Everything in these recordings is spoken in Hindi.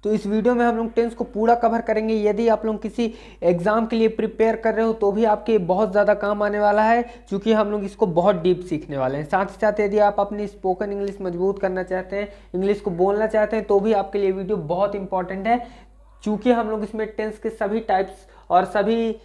तो इस वीडियो में हम लोग टेंस को पूरा कवर करेंगे। यदि आप लोग किसी एग्जाम के लिए प्रिपेयर कर रहे हो तो भी आपके बहुत ज़्यादा काम आने वाला है, क्योंकि हम लोग इसको बहुत डीप सीखने वाले हैं। साथ ही साथ यदि आप अपनी स्पोकन इंग्लिश मजबूत करना चाहते हैं, इंग्लिश को बोलना चाहते हैं, तो भी आपके लिए वीडियो बहुत इंपॉर्टेंट है, क्योंकि हम लोग इसमें टेंस के सभी टाइप्स और सभी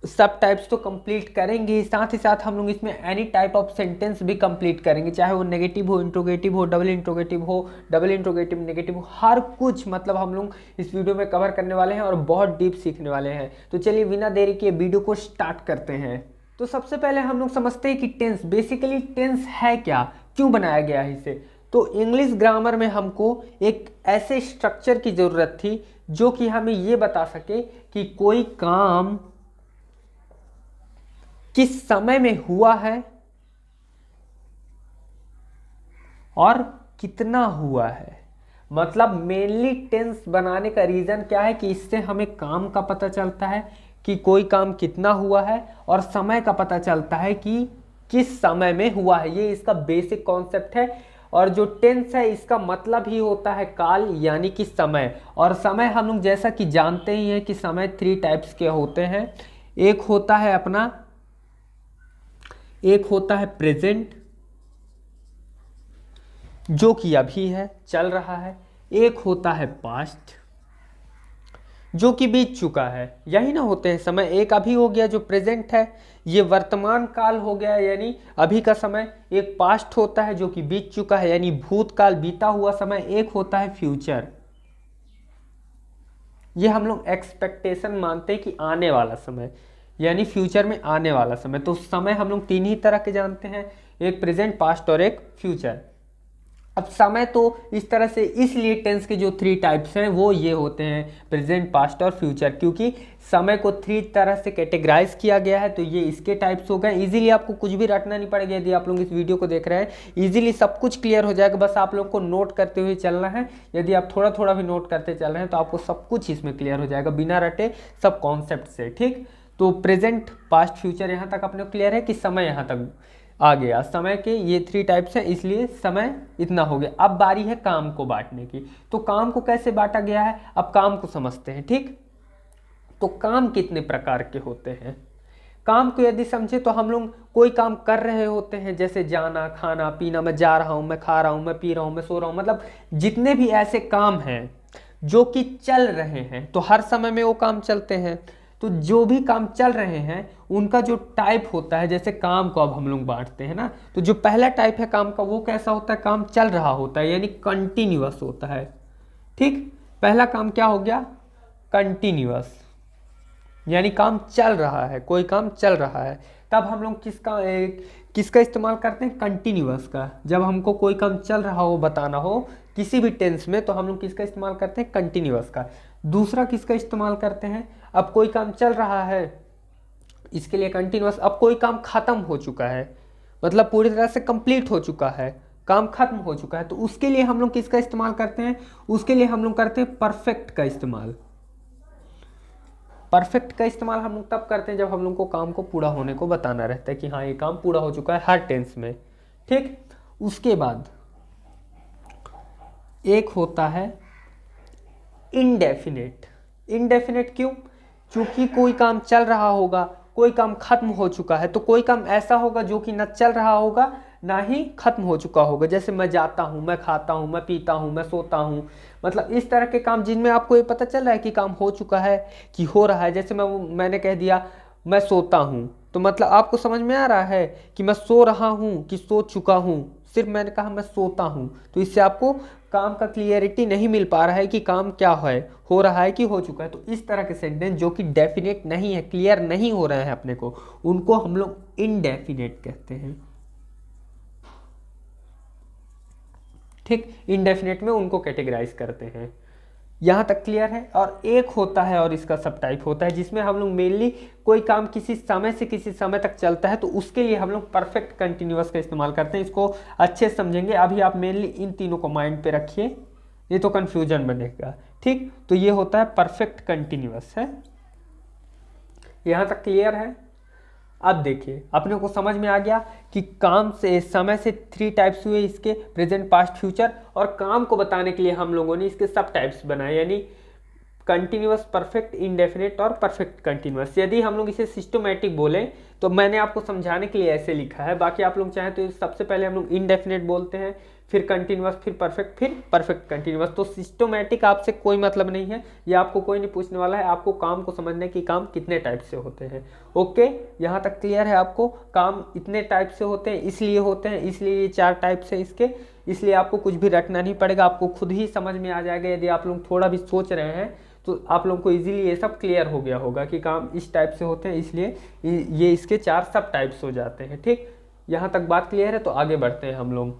सब टाइप्स तो कंप्लीट करेंगे। साथ ही साथ हम लोग इसमें एनी टाइप ऑफ सेंटेंस भी कंप्लीट करेंगे, चाहे वो नेगेटिव हो, इंट्रोगेटिव हो, डबल इंट्रोगेटिव हो, डबल इंट्रोगेटिव नेगेटिव हो, हर कुछ मतलब हम लोग इस वीडियो में कवर करने वाले हैं और बहुत डीप सीखने वाले हैं। तो चलिए बिना देरी के वीडियो को स्टार्ट करते हैं। तो सबसे पहले हम लोग समझते हैं कि टेंस, बेसिकली टेंस है क्या, क्यों बनाया गया है इसे। तो इंग्लिश ग्रामर में हमको एक ऐसे स्ट्रक्चर की ज़रूरत थी जो कि हमें ये बता सके कि कोई काम किस समय में हुआ है और कितना हुआ है। मतलब मेनली टेंस बनाने का रीज़न क्या है कि इससे हमें काम का पता चलता है कि कोई काम कितना हुआ है, और समय का पता चलता है कि किस समय में हुआ है। ये इसका बेसिक कॉन्सेप्ट है। और जो टेंस है इसका मतलब ही होता है काल, यानी कि समय। और समय हम लोग जैसा कि जानते ही हैं कि समय 3 टाइप्स के होते हैं। एक होता है प्रेजेंट, जो कि अभी है, चल रहा है। एक होता है पास्ट, जो कि बीत चुका है। यही ना होते हैं समय, एक अभी हो गया जो प्रेजेंट है, ये वर्तमान काल हो गया यानी अभी का समय। एक पास्ट होता है जो कि बीत चुका है यानी भूतकाल, बीता हुआ समय। एक होता है फ्यूचर, ये हम लोग एक्सपेक्टेशन मानते हैं कि आने वाला समय, यानी फ्यूचर में आने वाला समय। तो समय हम लोग 3 ही तरह के जानते हैं, एक प्रेजेंट, पास्ट और एक फ्यूचर। अब समय तो इस तरह से, इसलिए टेंस के जो 3 टाइप्स हैं वो ये होते हैं, प्रेजेंट, पास्ट और फ्यूचर, क्योंकि समय को 3 तरह से कैटेगराइज किया गया है। तो ये इसके टाइप्स हो गए। इजीली आपको कुछ भी रटना नहीं पड़ेगा। यदि आप लोग इस वीडियो को देख रहे हैं इजीली सब कुछ क्लियर हो जाएगा, बस आप लोग को नोट करते हुए चलना है। यदि आप थोड़ा थोड़ा भी नोट करते चल रहे हैं तो आपको सब कुछ इसमें क्लियर हो जाएगा बिना रटे, सब कॉन्सेप्ट से। ठीक, तो प्रेजेंट, पास्ट, फ्यूचर यहाँ तक अपने क्लियर है कि समय यहाँ तक आ गया। समय के ये 3 टाइप्स हैं, इसलिए समय इतना हो गया। अब बारी है काम को बांटने की। तो काम को कैसे बांटा गया है, अब काम को समझते हैं। ठीक, तो काम कितने प्रकार के होते हैं। काम को यदि समझे तो हम लोग कोई काम कर रहे होते हैं, जैसे जाना, खाना, पीना, मैं जा रहा हूँ, मैं खा रहा हूँ, मैं पी रहा हूँ, मैं सो रहा हूँ, मतलब जितने भी ऐसे काम हैं जो कि चल रहे हैं, तो हर समय में वो काम चलते हैं। तो जो भी काम चल रहे हैं उनका जो टाइप होता है, जैसे काम को अब हम लोग बांटते हैं ना, तो जो पहला टाइप है काम का वो कैसा होता है, काम चल रहा होता है यानी कंटिन्यूअस होता है। ठीक, पहला काम क्या हो गया, कंटिन्यूअस, यानी काम चल रहा है, कोई काम चल रहा है। तब हम लोग किसका इस्तेमाल करते हैं, कंटिन्यूअस का। जब हमको कोई काम चल रहा हो बताना हो किसी भी टेंस में, तो हम लोग किसका इस्तेमाल करते हैं, कंटिन्यूअस का। दूसरा किसका इस्तेमाल करते हैं, अब कोई काम चल रहा है इसके लिए कंटिन्यूअस। अब कोई काम खत्म हो चुका है, मतलब पूरी तरह से कंप्लीट हो चुका है, काम खत्म हो चुका है, तो उसके लिए हम लोग किसका इस्तेमाल करते हैं, उसके लिए हम लोग करते हैं परफेक्ट का इस्तेमाल। परफेक्ट का इस्तेमाल हम लोग तब करते हैं जब हम लोग को काम को पूरा होने को बताना रहता है कि हाँ ये काम पूरा हो चुका है हर टेंस में। ठीक, उसके बाद एक होता है इनडेफिनेट। इनडेफिनेट क्यों, क्योंकि कोई काम चल रहा होगा, कोई काम खत्म हो चुका है, तो कोई काम ऐसा होगा जो कि न चल रहा होगा ना ही खत्म हो चुका होगा। जैसे मैं जाता हूँ, मैं खाता हूँ, मैं पीता हूँ, मैं सोता हूँ, मतलब इस तरह के काम जिनमें आपको ये पता चल रहा है कि काम हो चुका है, कि हो रहा है। जैसे मैंने कह दिया मैं सोता हूँ, तो मतलब आपको समझ में आ रहा है कि मैं सो रहा हूँ कि सो चुका हूँ। सिर्फ मैंने कहा मैं सोता हूँ, तो इससे आपको काम का क्लियरिटी नहीं मिल पा रहा है कि काम क्या है, हो रहा है कि हो चुका है। तो इस तरह के सेंटेंस जो कि डेफिनेट नहीं है, क्लियर नहीं हो रहे हैं अपने को, उनको हम लोग इनडेफिनेट कहते हैं। ठीक, इनडेफिनेट में उनको कैटेगराइज करते हैं। यहाँ तक क्लियर है। और एक होता है, और इसका सब टाइप होता है, जिसमें हम लोग मेनली कोई काम किसी समय से किसी समय तक चलता है, तो उसके लिए हम लोग परफेक्ट कंटिन्यूअस का इस्तेमाल करते हैं। इसको अच्छे से समझेंगे। अभी आप मेनली इन तीनों को माइंड पे रखिए, ये तो कन्फ्यूजन बनेगा। ठीक, तो ये होता है परफेक्ट कंटिन्यूअस है। यहाँ तक क्लियर है। अब देखिए अपने को समझ में आ गया कि काम से समय से 3 टाइप्स हुए इसके, प्रेजेंट, पास्ट, फ्यूचर, और काम को बताने के लिए हम लोगों ने इसके सब टाइप्स बनाए, यानी कंटिन्यूअस, परफेक्ट, इंडेफिनिट और परफेक्ट कंटिन्यूअस। यदि हम लोग इसे सिस्टमैटिक बोलें तो मैंने आपको समझाने के लिए ऐसे लिखा है, बाकी आप लोग चाहें तो सबसे पहले हम लोग इंडेफिनिट बोलते हैं, फिर कंटिन्यूअस, फिर परफेक्ट कंटिन्यूअस। तो सिस्टमैटिक आपसे कोई मतलब नहीं है, ये आपको कोई नहीं पूछने वाला है, आपको काम को समझने की काम कितने टाइप से होते हैं। ओके, यहाँ तक क्लियर है आपको? काम इतने टाइप से होते हैं, इसलिए होते हैं, इसलिए ये 4 टाइप से इसके, इसलिए आपको कुछ भी रटना नहीं पड़ेगा, आपको खुद ही समझ में आ जाएगा। यदि आप लोग थोड़ा भी सोच रहे हैं तो आप लोगों को इजीली ये सब क्लियर हो गया होगा कि काम इस टाइप से होते हैं, इसलिए ये इसके 4 सब टाइप्स हो जाते हैं। ठीक, यहाँ तक बात क्लियर है? तो आगे बढ़ते हैं हम लोग।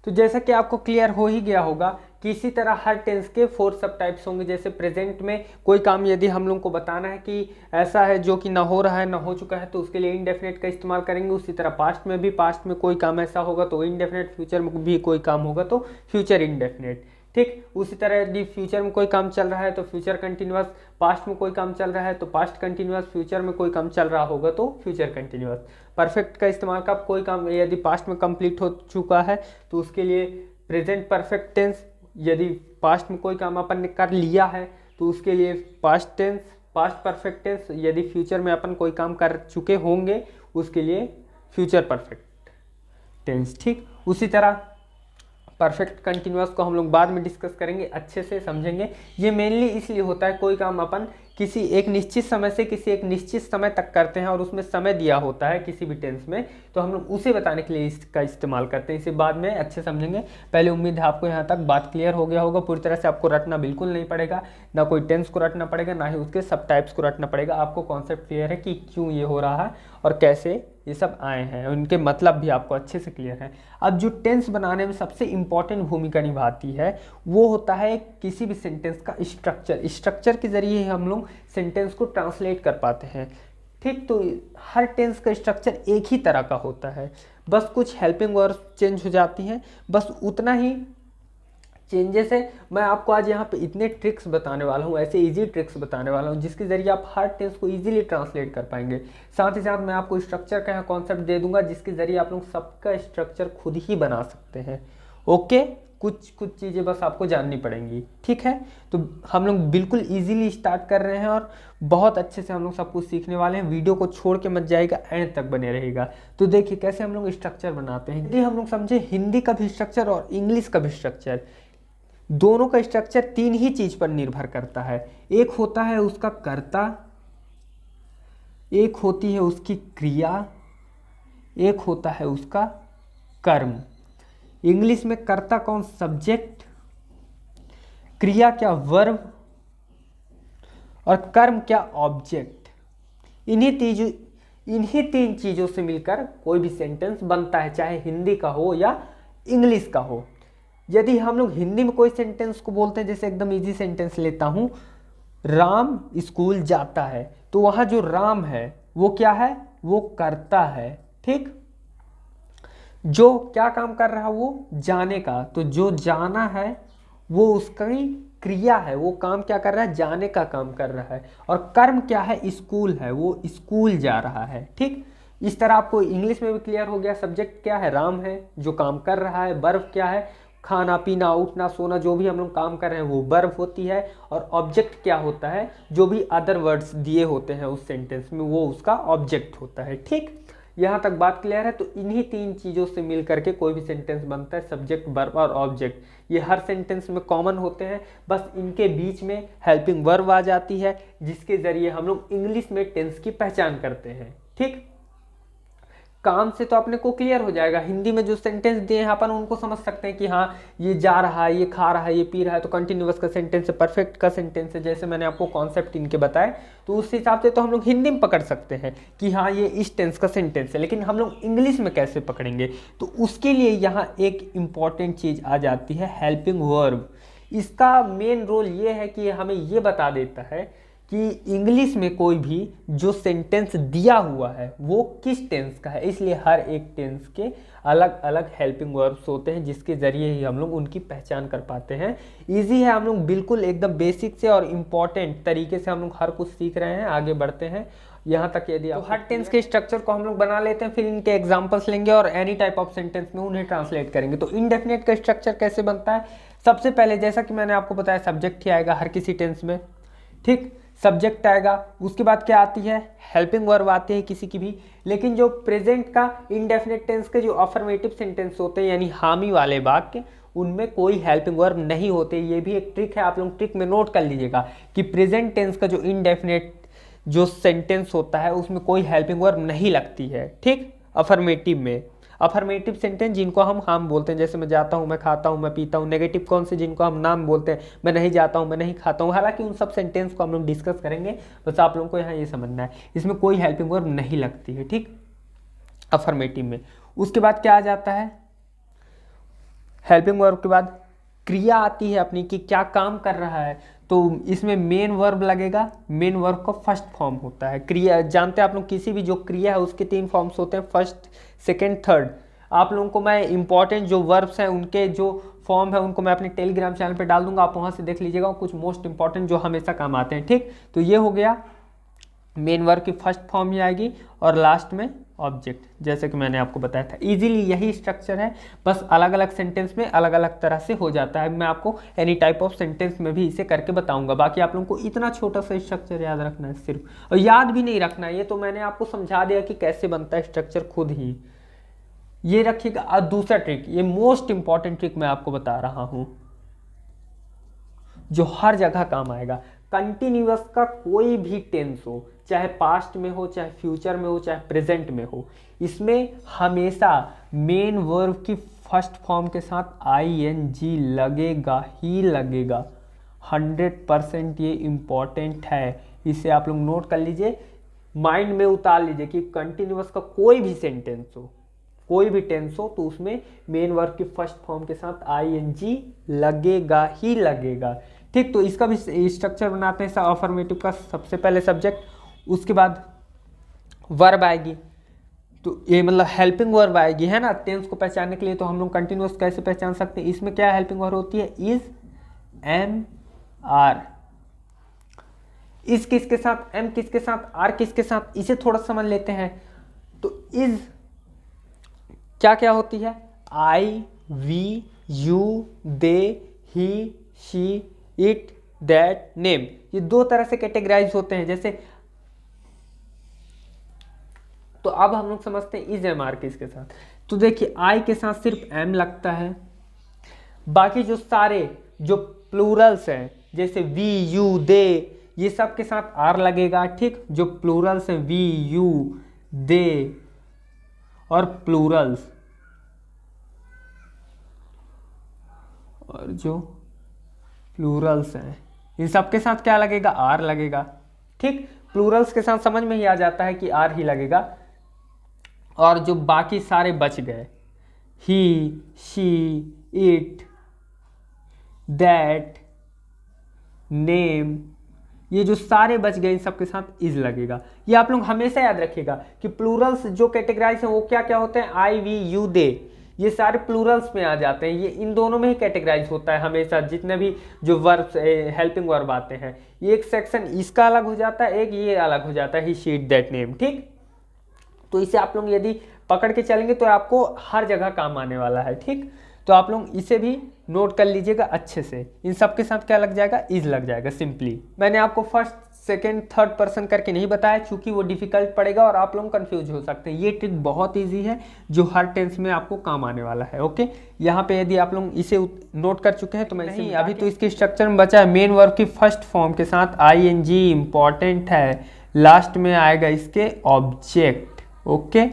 तो जैसा कि आपको क्लियर हो ही गया होगा कि इसी तरह हर टेंस के 4 सब टाइप्स होंगे। जैसे प्रेजेंट में कोई काम यदि हम लोग को बताना है कि ऐसा है जो कि ना हो रहा है ना हो चुका है, तो उसके लिए इनडेफिनेट का इस्तेमाल करेंगे। उसी तरह पास्ट में भी, पास्ट में कोई काम ऐसा होगा तो इनडेफिनेट, फ्यूचर में भी कोई काम होगा तो फ्यूचर इनडेफिनेट। ठीक, उसी तरह यदि फ्यूचर में कोई काम चल रहा है तो फ्यूचर कंटिन्यूअस, पास्ट में कोई काम चल रहा है तो पास्ट कंटिन्यूअस, फ्यूचर में कोई काम चल रहा होगा तो फ्यूचर कंटिन्यूअस। परफेक्ट का इस्तेमाल कब? कोई काम यदि पास्ट में कंप्लीट हो चुका है तो उसके लिए प्रेजेंट परफेक्ट टेंस, यदि पास्ट में कोई काम अपन ने कर लिया है तो उसके लिए past tense, past perfect tense, यदि फ्यूचर में अपन कोई काम कर चुके होंगे उसके लिए फ्यूचर परफेक्ट टेंस। ठीक, उसी तरह परफेक्ट कंटिन्यूअस को हम लोग बाद में डिस्कस करेंगे, अच्छे से समझेंगे। ये मेनली इसलिए होता है कोई काम अपन किसी एक निश्चित समय से किसी एक निश्चित समय तक करते हैं और उसमें समय दिया होता है किसी भी टेंस में, तो हम लोग उसे बताने के लिए इसका इस्तेमाल करते हैं। इसे बाद में अच्छे समझेंगे। पहले उम्मीद है आपको यहाँ तक बात क्लियर हो गया होगा। पूरी तरह से आपको रटना बिल्कुल नहीं पड़ेगा, ना कोई टेंस को रटना पड़ेगा, ना ही उसके सब टाइप्स को रटना पड़ेगा। आपको कॉन्सेप्ट क्लियर है कि क्यों ये हो रहा है और कैसे ये सब आए हैं, उनके मतलब भी आपको अच्छे से क्लियर है। अब जो टेंस बनाने में सबसे इंपॉर्टेंट भूमिका निभाती है वो होता है किसी भी सेंटेंस का स्ट्रक्चर। स्ट्रक्चर के जरिए हम लोग सेंटेंस को ट्रांसलेट कर पाते हैं। ठीक, तो हर टेंस का स्ट्रक्चर एक ही तरह का होता है, बस कुछ हेल्पिंग वर्ब चेंज हो जाती हैं, बस उतना ही चेंजेस है। मैं आपको आज यहाँ पे इतने ट्रिक्स बताने वाला हूँ, ऐसे इजी ट्रिक्स बताने वाला हूँ जिसके जरिए आप हर टेंस को इजीली ट्रांसलेट कर पाएंगे। साथ ही साथ मैं आपको स्ट्रक्चर का कॉन्सेप्ट दे दूंगा जिसके जरिए आप लोग सबका स्ट्रक्चर खुद ही बना सकते हैं। ओके, कुछ चीज़ें बस आपको जाननी पड़ेंगी। ठीक है, तो हम लोग बिल्कुल इजीली स्टार्ट कर रहे हैं और बहुत अच्छे से हम लोग सब कुछ सीखने वाले हैं। वीडियो को छोड़ के मत जाएगा, एंड तक बने रहेगा। तो देखिए कैसे हम लोग स्ट्रक्चर बनाते हैं। यदि हम लोग समझे हिंदी का भी स्ट्रक्चर और इंग्लिश का भी स्ट्रक्चर, दोनों का स्ट्रक्चर 3 ही चीज पर निर्भर करता है। एक होता है उसका कर्ता, एक होती है उसकी क्रिया, एक होता है उसका कर्म। इंग्लिश में कर्ता कौन? सब्जेक्ट, क्रिया क्या? वर्ब, और कर्म क्या? ऑब्जेक्ट। इन्हीं 3 चीजों से मिलकर कोई भी सेंटेंस बनता है, चाहे हिंदी का हो या इंग्लिश का हो। यदि हम लोग हिंदी में कोई सेंटेंस को बोलते हैं, जैसे एकदम इजी सेंटेंस लेता हूं, राम स्कूल जाता है, तो वहां जो राम है वो क्या है? वो कर्ता है। ठीक, जो क्या काम कर रहा है? वो जाने का। तो जो जाना है वो उसकी क्रिया है, वो काम क्या कर रहा है? जाने का काम कर रहा है। और कर्म क्या है? स्कूल है, वो स्कूल जा रहा है। ठीक, इस तरह आपको इंग्लिश में भी क्लियर हो गया। सब्जेक्ट क्या है? राम है जो काम कर रहा है। वर्ब क्या है? खाना पीना उठना सोना, जो भी हम लोग काम कर रहे हैं वो वर्ब होती है। और ऑब्जेक्ट क्या होता है? जो भी अदर वर्ड्स दिए होते हैं उस सेंटेंस में वो उसका ऑब्जेक्ट होता है। ठीक, यहाँ तक बात क्लियर है। तो इन्हीं 3 चीज़ों से मिल करके कोई भी सेंटेंस बनता है, सब्जेक्ट, वर्ब और ऑब्जेक्ट। ये हर सेंटेंस में कॉमन होते हैं, बस इनके बीच में हेल्पिंग वर्ब आ जाती है जिसके जरिए हम लोग इंग्लिश में टेंस की पहचान करते हैं। ठीक, काम से तो अपने को क्लियर हो जाएगा। हिंदी में जो सेंटेंस दिए हैं अपन उनको समझ सकते हैं कि हाँ ये जा रहा है, ये खा रहा है, ये पी रहा है, तो कंटिन्यूअस का सेंटेंस है, परफेक्ट का सेंटेंस है, जैसे मैंने आपको कॉन्सेप्ट इनके बताए। तो उस हिसाब से तो हम लोग हिंदी में पकड़ सकते हैं कि हाँ ये इस टेंस का सेंटेंस है। लेकिन हम लोग इंग्लिश में कैसे पकड़ेंगे? तो उसके लिए यहाँ एक इम्पॉर्टेंट चीज़ आ जाती है, हेल्पिंग वर्ब। इसका मेन रोल ये है कि हमें ये बता देता है कि इंग्लिश में कोई भी जो सेंटेंस दिया हुआ है वो किस टेंस का है। इसलिए हर एक टेंस के अलग अलग हेल्पिंग वर्ब्स होते हैं जिसके ज़रिए ही हम लोग उनकी पहचान कर पाते हैं। इजी है, हम लोग बिल्कुल एकदम बेसिक से और इम्पॉर्टेंट तरीके से हम लोग हर कुछ सीख रहे हैं। आगे बढ़ते हैं। यहाँ तक यदि तो हर टेंस के स्ट्रक्चर को हम लोग बना लेते हैं, फिर इनके एग्जांपल्स लेंगे और एनी टाइप ऑफ सेंटेंस में उन्हें ट्रांसलेट करेंगे। तो इनडेफिनेट का स्ट्रक्चर कैसे बनता है, सबसे पहले जैसा कि मैंने आपको बताया सब्जेक्ट ही आएगा हर किसी टेंस में, ठीक, सब्जेक्ट आएगा। उसके बाद क्या आती है, हेल्पिंग वर्ब आती है किसी की भी। लेकिन जो प्रेजेंट का इनडेफिनेट टेंस के जो अफर्मेटिव सेंटेंस होते हैं यानी हामी वाले वाक्य, उनमें कोई हेल्पिंग वर्ब नहीं होते। ये भी एक ट्रिक है, आप लोग ट्रिक में नोट कर लीजिएगा कि प्रेजेंट टेंस का जो इनडेफिनेट जो सेंटेंस होता है उसमें कोई हेल्पिंग वर्ब नहीं लगती है, ठीक। अफर्मेटिव में, अफर्मेटिव सेंटेंस जिनको हम बोलते हैं, जैसे मैं जाता हूँ, मैं खाता हूँ, मैं पीता हूँ। नेगेटिव कौन से, जिनको हम नाम बोलते हैं, मैं नहीं जाता हूँ, मैं नहीं खाता हूँ। हालांकि उन सब सेंटेंस को हम लोग डिस्कस करेंगे, बस आप लोगों को यहाँ ये समझना है इसमें कोई हेल्पिंग वर्ब नहीं लगती है, ठीक, अफर्मेटिव में। उसके बाद क्या आ जाता है, हेल्पिंग वर्ब के बाद क्रिया आती है अपनी कि क्या काम कर रहा है, तो इसमें मेन वर्ब लगेगा। मेन वर्ब का फर्स्ट फॉर्म होता है क्रिया। जानते हैं आप लोग किसी भी जो क्रिया है उसके 3 फॉर्म्स होते हैं, फर्स्ट, सेकंड, थर्ड। आप लोगों को मैं इंपॉर्टेंट जो वर्ब्स हैं उनके जो फॉर्म है उनको मैं अपने टेलीग्राम चैनल पे डाल दूंगा, आप वहां से देख लीजिएगा, कुछ मोस्ट इंपॉर्टेंट जो हमेशा काम आते हैं, ठीक। तो ये हो गया, मेन वर्ब की फर्स्ट फॉर्म ही आएगी और लास्ट में ऑब्जेक्ट, जैसे कि मैंने आपको बताया था। इजीली यही स्ट्रक्चर है, बस अलग अलग सेंटेंस में अलग अलग तरह से हो जाता है। मैं आपको एनी टाइप ऑफ सेंटेंस में भी इसे करके बताऊंगा। बाकी आप लोगों को इतना छोटा सा स्ट्रक्चर याद रखना है सिर्फ, और याद भी नहीं रखना है, ये तो मैंने आपको समझा दिया कि कैसे बनता है स्ट्रक्चर खुद ही, ये रखिएगा। और दूसरा ट्रिक, ये मोस्ट इंपॉर्टेंट ट्रिक मैं आपको बता रहा हूं जो हर जगह काम आएगा। कंटिन्यूअस का कोई भी टेंस हो, चाहे पास्ट में हो, चाहे फ्यूचर में हो, चाहे प्रेजेंट में हो, इसमें हमेशा मेन वर्ब की फर्स्ट फॉर्म के साथ आईएनजी लगेगा ही लगेगा। 100% ये इंपॉर्टेंट है, इसे आप लोग नोट कर लीजिए, माइंड में उतार लीजिए कि कंटिन्यूअस का कोई भी सेंटेंस हो, कोई भी टेंस हो, तो उसमें मेन वर्ब की फर्स्ट फॉर्म के साथ आईएनजी लगेगा ही लगेगा, ठीक। तो इसका भी स्ट्रक्चर बनाते हैं अफर्मेटिव का। सबसे पहले सब्जेक्ट, उसके बाद वर्ब आएगी, तो ये मतलब हेल्पिंग वर्ब आएगी, है ना, टेंस को पहचानने के लिए। तो हम लोग कंटिन्यूअस कैसे पहचान सकते हैं, इसमें क्या हेल्पिंग वर्ब होती है, इज, एम, आर। इस किसके साथ, एम किसके साथ, आर किसके साथ, इसे थोड़ा समझ लेते हैं। तो इज क्या क्या होती है, I, we, you, they, he, she, it, that, name. ये 2 तरह से कैटेगराइज होते हैं। जैसे तो अब हम लोग समझते हैं इज, एम, आर किसके साथ। तो देखिए आई के साथ सिर्फ एम लगता है, बाकी जो सारे जो प्लूरल्स हैं जैसे वी, यू, दे, ये सब के साथ आर लगेगा, ठीक। जो प्लूरल्स हैं वी, यू, दे और प्लूरल्स, और जो प्लूरल्स हैं इन सब के साथ क्या लगेगा, आर लगेगा, ठीक। प्लूरल्स के साथ समझ में ही आ जाता है कि आर ही लगेगा। और जो बाकी सारे बच गए, ही, शी, इट, दैट, नेम, ये जो सारे बच गए इन सब के साथ इज लगेगा। ये आप लोग हमेशा याद रखिएगा कि प्लूरल्स जो कैटेगराइज हैं वो क्या क्या होते हैं, आई, वी, यू, दे, ये सारे प्लूरल्स में आ जाते हैं। ये इन दोनों में ही कैटेगराइज होता है हमेशा, जितने भी जो वर्ब्स हेल्पिंग वर्ब आते हैं। ये एक सेक्शन इसका अलग हो जाता है, एक ये अलग हो जाता है, ही, शी, इट, दैट, नेम, ठीक। तो इसे आप लोग यदि पकड़ के चलेंगे तो आपको हर जगह काम आने वाला है, ठीक। तो आप लोग इसे भी नोट कर लीजिएगा अच्छे से। इन सब के साथ क्या लग जाएगा, इज लग जाएगा सिंपली। मैंने आपको फर्स्ट, सेकेंड, थर्ड पर्सन करके नहीं बताया क्योंकि वो डिफिकल्ट पड़ेगा और आप लोग कंफ्यूज हो सकते हैं। ये ट्रिक बहुत इजी है जो हर टेंस में आपको काम आने वाला है, ओके। यहाँ पे यदि आप लोग इसे नोट कर चुके हैं तो मैं इसे अभी तो इसके स्ट्रक्चर में बचा है। मेन वर्ब की फर्स्ट फॉर्म के साथ आईएनजी इंपॉर्टेंट है, लास्ट में आएगा इसके ऑब्जेक्ट, ओके।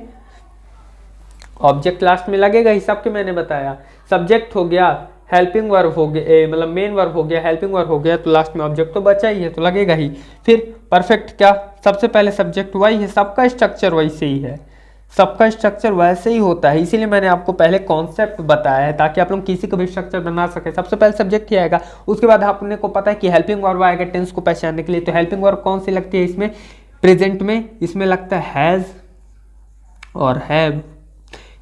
ऑब्जेक्ट लास्ट में लगेगा ही, सबके मैंने बताया। सब्जेक्ट हो गया, हेल्पिंग वर्ब हो गया, मतलब मेन वर्ब हो गया, हेल्पिंग वर्ब हो गया, तो लास्ट में ऑब्जेक्ट तो बचा ही है, तो लगेगा ही। फिर परफेक्ट क्या, सबसे पहले सब्जेक्ट वही है, सबका स्ट्रक्चर वैसे ही है, सबका स्ट्रक्चर वैसे ही होता है। इसीलिए मैंने आपको पहले कॉन्सेप्ट बताया है ताकि आप लोग किसी का भी स्ट्रक्चर बना सके। सबसे पहले सब्जेक्ट ही आएगा, उसके बाद आपने को पता है कि हेल्पिंग वर्ब आएगा टेंस को पहचानने के लिए। तो हेल्पिंग वर्ब कौन सी लगती है इसमें, प्रेजेंट में, इसमें लगता है हैज और हैव।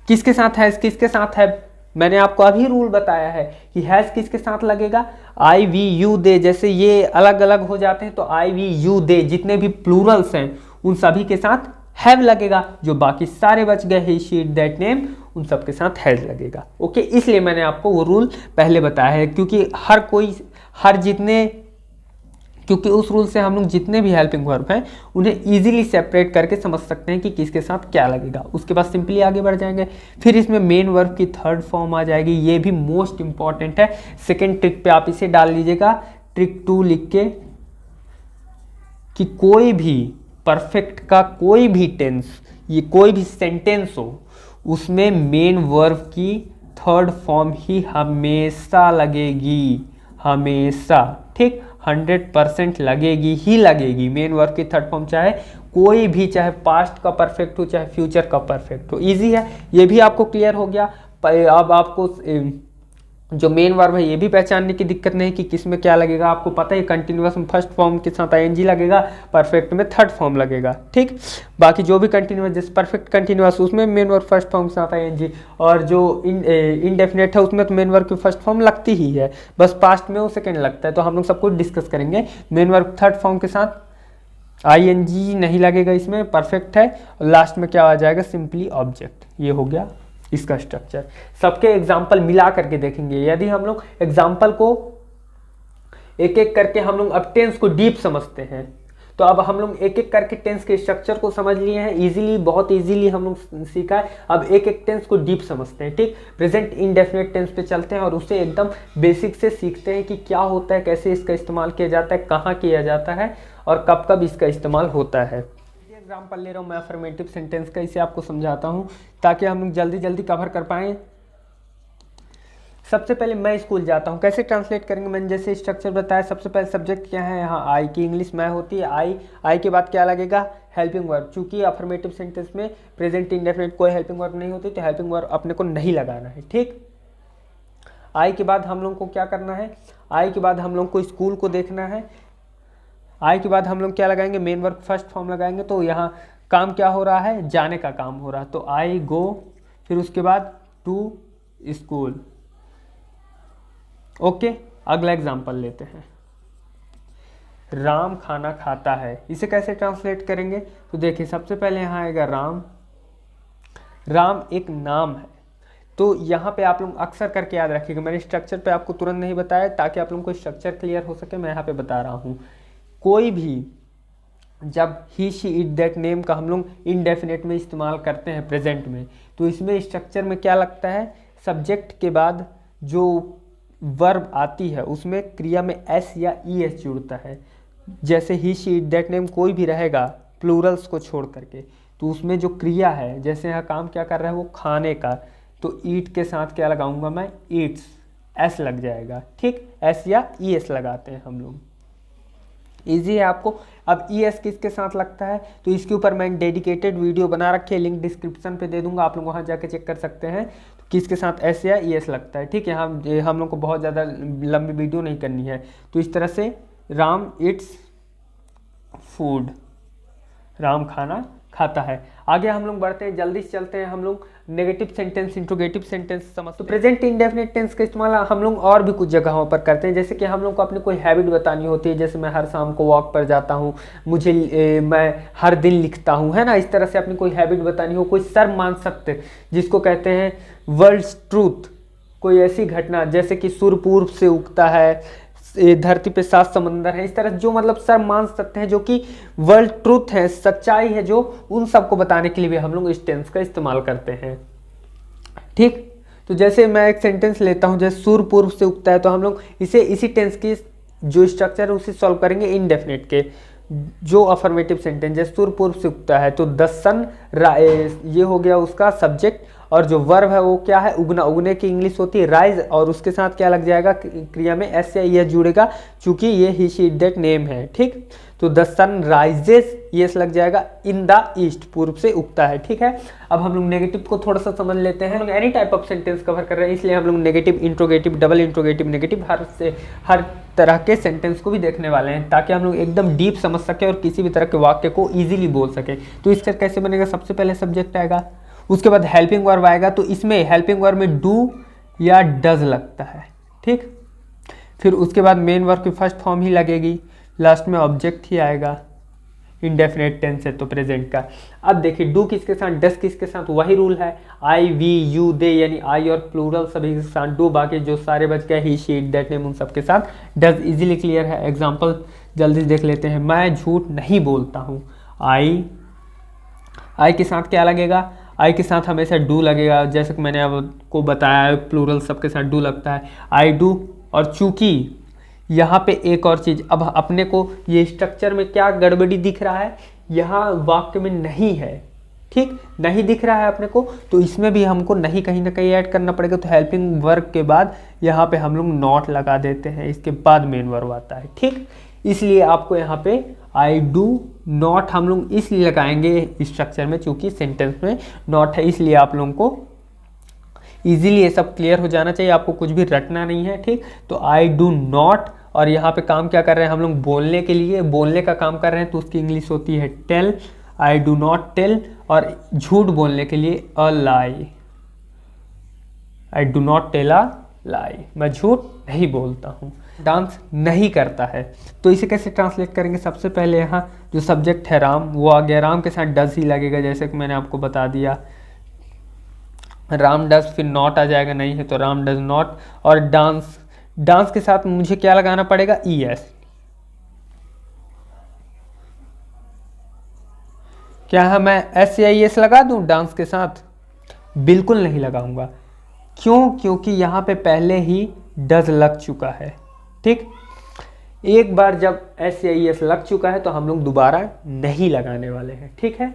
किसके साथ हैज, किसके साथ हैव, मैंने आपको अभी रूल बताया है कि हैज किसके साथ लगेगा, आई, वी, यू, दे। जैसे ये अलग अलग हो जाते हैं तो आई, वी, यू, दे जितने भी प्लूरल्स हैं उन सभी के साथ हैव लगेगा, जो बाकी सारे बच गए ही शी इट दैट नेम उन सब के साथ हैज लगेगा। ओके, इसलिए मैंने आपको वो रूल पहले बताया है, क्योंकि उस रूल से हम लोग जितने भी हेल्पिंग वर्ब हैं उन्हें इजीली सेपरेट करके समझ सकते हैं कि किसके साथ क्या लगेगा। उसके बाद सिंपली आगे बढ़ जाएंगे। फिर इसमें मेन वर्ब की थर्ड फॉर्म आ जाएगी, ये भी मोस्ट इंपॉर्टेंट है। सेकेंड ट्रिक पे आप इसे डाल लीजिएगा, ट्रिक 2 लिख के, कि कोई भी परफेक्ट का कोई भी टेंस, ये कोई भी सेंटेंस हो, उसमें मेन वर्ब की थर्ड फॉर्म ही हमेशा लगेगी, हमेशा, ठीक, 100% लगेगी ही लगेगी मेन वर्ब की थर्ड फॉर्म, चाहे कोई भी, चाहे पास्ट का परफेक्ट हो चाहे फ्यूचर का परफेक्ट हो। इजी है, ये भी आपको क्लियर हो गया। अब आपको जो मेन वर्ब है ये भी पहचानने की दिक्कत नहीं कि किस में क्या लगेगा, आपको पता है कंटिन्यूअस में फर्स्ट फॉर्म के साथ आईएनजी लगेगा, परफेक्ट में थर्ड फॉर्म लगेगा, ठीक। बाकी जो भी कंटिन्यूअस, जैसे परफेक्ट कंटिन्यूअस उसमें मेन वर्ब फर्स्ट फॉर्म के साथ आईएनजी, और जो इनडेफिनेट है उसमें तो मेन वर्ब की फर्स्ट फॉर्म लगती ही है, बस पास्ट में वो सेकेंड लगता है। तो हम लोग सब कुछ डिस्कस करेंगे। मेन वर्ब थर्ड फॉर्म के साथ आईएनजी नहीं लगेगा, इसमें परफेक्ट है, और लास्ट में क्या आ जाएगा, सिंपली ऑब्जेक्ट। ये हो गया इसका स्ट्रक्चर। सबके एग्जाम्पल मिला करके देखेंगे। यदि हम लोग एग्जाम्पल को एक एक करके हम लोग अब टेंस को डीप समझते हैं, तो अब हम लोग एक एक करके टेंस के स्ट्रक्चर को समझ लिए हैं इजीली, बहुत इजीली हम लोग सीखा है। अब एक एक टेंस को डीप समझते हैं, ठीक। प्रेजेंट इंडेफिनिट टेंस पे चलते हैं और उसे एकदम बेसिक से सीखते हैं कि क्या होता है, कैसे इसका इस्तेमाल किया जाता है, कहाँ किया जाता है और कब कब इसका इस्तेमाल होता है। एग्जाम्पल ले रहा हूँ मैं अफर्मेटिव सेंटेंस का, इसे आपको समझाता हूँ ताकि हम लोग जल्दी जल्दी कवर कर पाएँ। सबसे पहले मैं स्कूल जाता हूँ, कैसे ट्रांसलेट करेंगे, मैंने जैसे स्ट्रक्चर बताया। सबसे पहले सब्जेक्ट क्या है, यहाँ आई की इंग्लिश मैं होती है, आई के बाद क्या लगेगा, हेल्पिंग वर्ब। चूंकि अफर्मेटिव सेंटेंस में प्रेजेंट इंडेफिनिट कोई हेल्पिंग वर्ब नहीं होती, तो हेल्पिंग वर्ब अपने को नहीं लगाना है, ठीक। आई के बाद हम लोग को क्या करना है, आई के बाद हम लोग को स्कूल को देखना है। आई के बाद हम लोग क्या लगाएंगे, मेन वर्ब फर्स्ट फॉर्म लगाएंगे। तो यहाँ काम क्या हो रहा है, जाने का काम हो रहा है, तो आई गो, फिर उसके बाद टू स्कूल। ओके, अगला एग्जांपल लेते हैं। राम खाना खाता है, इसे कैसे ट्रांसलेट करेंगे, तो देखिए सबसे पहले यहाँ आएगा राम। राम एक नाम है, तो यहाँ पे आप लोग अक्सर करके याद रखिएगा। मैंने स्ट्रक्चर पे आपको तुरंत नहीं बताया ताकि आप लोगों को स्ट्रक्चर क्लियर हो सके, मैं यहाँ पे बता रहा हूँ। कोई भी जब ही शी इट दैट नेम का हम लोग इनडेफिनेट में इस्तेमाल करते हैं प्रेजेंट में, तो इसमें स्ट्रक्चर में क्या लगता है, सब्जेक्ट के बाद जो वर्ब आती है उसमें क्रिया में एस या ई एस जुड़ता है। जैसे ही शी इट दैट नेम कोई भी रहेगा प्लूरल्स को छोड़ करके, तो उसमें जो क्रिया है, जैसे यहाँ काम क्या कर रहा है वो खाने का, तो ईट के साथ क्या लगाऊंगा मैं, ईट्स, एस लग जाएगा, ठीक। एस या ई एस लगाते हैं हम लोग, इजी है आपको। अब ई एस किसके साथ लगता है, तो इसके ऊपर मैंने डेडिकेटेड वीडियो बना रखी है, लिंक डिस्क्रिप्शन पे दे दूंगा, आप लोग वहाँ जाके चेक कर सकते हैं तो किसके साथ एस या ई एस लगता है, ठीक है। हम लोग को बहुत ज़्यादा लंबी वीडियो नहीं करनी है। तो इस तरह से राम इट्स फूड, राम खाना खाता है। आगे हम लोग बढ़ते हैं, जल्दी से चलते हैं हम लोग नेगेटिव सेंटेंस, इंट्रोगेटिव सेंटेंस समझ। तो प्रेजेंट इंडेफिनिट टेंस का इस्तेमाल हम लोग और भी कुछ जगहों पर करते हैं, जैसे कि हम लोग को अपनी कोई हैबिट बतानी होती है, जैसे मैं हर शाम को वॉक पर जाता हूँ, मैं हर दिन लिखता हूँ, है ना। इस तरह से अपनी कोई हैबिट बतानी हो, कोई सर्वमान्य सत्य जिसको कहते हैं वर्ल्ड्स ट्रूथ, कोई ऐसी घटना जैसे कि सूर्य पूर्व से उगता है, धरती पे 7 समंदर है, इस तरह जो मतलब सर्वमान्य सत्य हैं, जो कि वर्ल्ड ट्रूथ है, सच्चाई है, जो उन सबको बताने के लिए भी हम लोग इस टेंस का इस्तेमाल करते हैं, ठीक। तो जैसे मैं एक सेंटेंस लेता हूं, जैसे सूर्य पूर्व से उगता है, तो हम लोग इसे इसी टेंस की जो स्ट्रक्चर है उसे सॉल्व करेंगे इनडेफिनिट के। जो अफर्मेटिव सेंटेंस जैसे सूर्य पूर्व से उगता है, तो द सन, ये हो गया उसका सब्जेक्ट, और जो वर्ब है वो क्या है, उगना, उगने की इंग्लिश होती है राइज, और उसके साथ क्या लग जाएगा, क्रिया में एस या ई एस जुड़ेगा, चूंकि ये ही शी इट दैट नेम है, ठीक। तो द सन राइजेस, यस लग जाएगा, इन द ईस्ट, पूर्व से उगता है, ठीक है। अब हम लोग नेगेटिव को थोड़ा सा समझ लेते हैं। हम लोग any type of sentence cover कर रहे हैं, इसलिए हम लोग negative, interrogative, double interrogative, negative, हर तरह के सेंटेंस को भी देखने वाले हैं, ताकि हम लोग एकदम डीप समझ सके और किसी भी तरह के वाक्य को ईजिली बोल सके। तो इसका कैसे बनेगा, सबसे पहले सब्जेक्ट आएगा, उसके बाद हेल्पिंग वर्ब आएगा, तो इसमें हेल्पिंग वर्ब में डू या डज लगता है, ठीक। फिर उसके बाद मेन वर्ब की फर्स्ट फॉर्म ही लगेगी, लास्ट में ऑब्जेक्ट ही आएगा, इंडेफिनेट टेंस है तो प्रेजेंट का। अब देखिए डू किसके साथ, डस किसके साथ, वही रूल है, आई वी यू दे, यानी आई और प्लूरल सभी के साथ डू, बाकी जो सारे बच गए ही शी इट दैट नेम उन सब के साथ डज। इजीली क्लियर है। एग्जांपल जल्दी से देख लेते हैं। मैं झूठ नहीं बोलता हूँ, आई के साथ क्या लगेगा, आई के साथ हमेशा डू लगेगा, जैसे कि मैंने आपको बताया प्लूरल सबके साथ डू लगता है, आई डू। और चूंकि यहाँ पे एक और चीज़, अब अपने को ये स्ट्रक्चर में क्या गड़बड़ी दिख रहा है, यहाँ वाक्य में नहीं है, ठीक, नहीं दिख रहा है अपने को, तो इसमें भी हमको नहीं कहीं ना कहीं ऐड करना पड़ेगा। तो हेल्पिंग वर्ब के बाद यहाँ पे हम लोग नॉट लगा देते हैं, इसके बाद मेन वर्ब आता है, ठीक। इसलिए आपको यहाँ पे आई डू नॉट हम लोग इसलिए लगाएंगे स्ट्रक्चर में, चूंकि सेंटेंस में नॉट है, इसलिए आप लोगों को इजीली ये सब क्लियर हो जाना चाहिए, आपको कुछ भी रटना नहीं है, ठीक। तो आई डू नॉट, और यहाँ पे काम क्या कर रहे हैं हम लोग, बोलने के लिए, बोलने का काम कर रहे हैं, तो उसकी इंग्लिश होती है tell, I do not tell. और झूठ बोलने के लिए a lie, I do not tell a lie, मैं झूठ नहीं बोलता हूँ। डांस नहीं करता है, तो इसे कैसे ट्रांसलेट करेंगे, सबसे पहले यहाँ जो सब्जेक्ट है राम, वो आ गया, राम के साथ डज ही लगेगा, जैसे कि मैंने आपको बता दिया, राम डज, फिर नॉट आ जाएगा, नहीं है तो राम डज नॉट। और डांस, डांस के साथ मुझे क्या लगाना पड़ेगा, ई एस। क्या है, मैं एस या ई एस लगा दूं डांस के साथ, बिल्कुल नहीं लगाऊंगा। क्यों, क्योंकि यहाँ पे पहले ही डज लग चुका है, ठीक। एक बार जब एस या ई एस लग चुका है तो हम लोग दोबारा नहीं लगाने वाले हैं, ठीक है।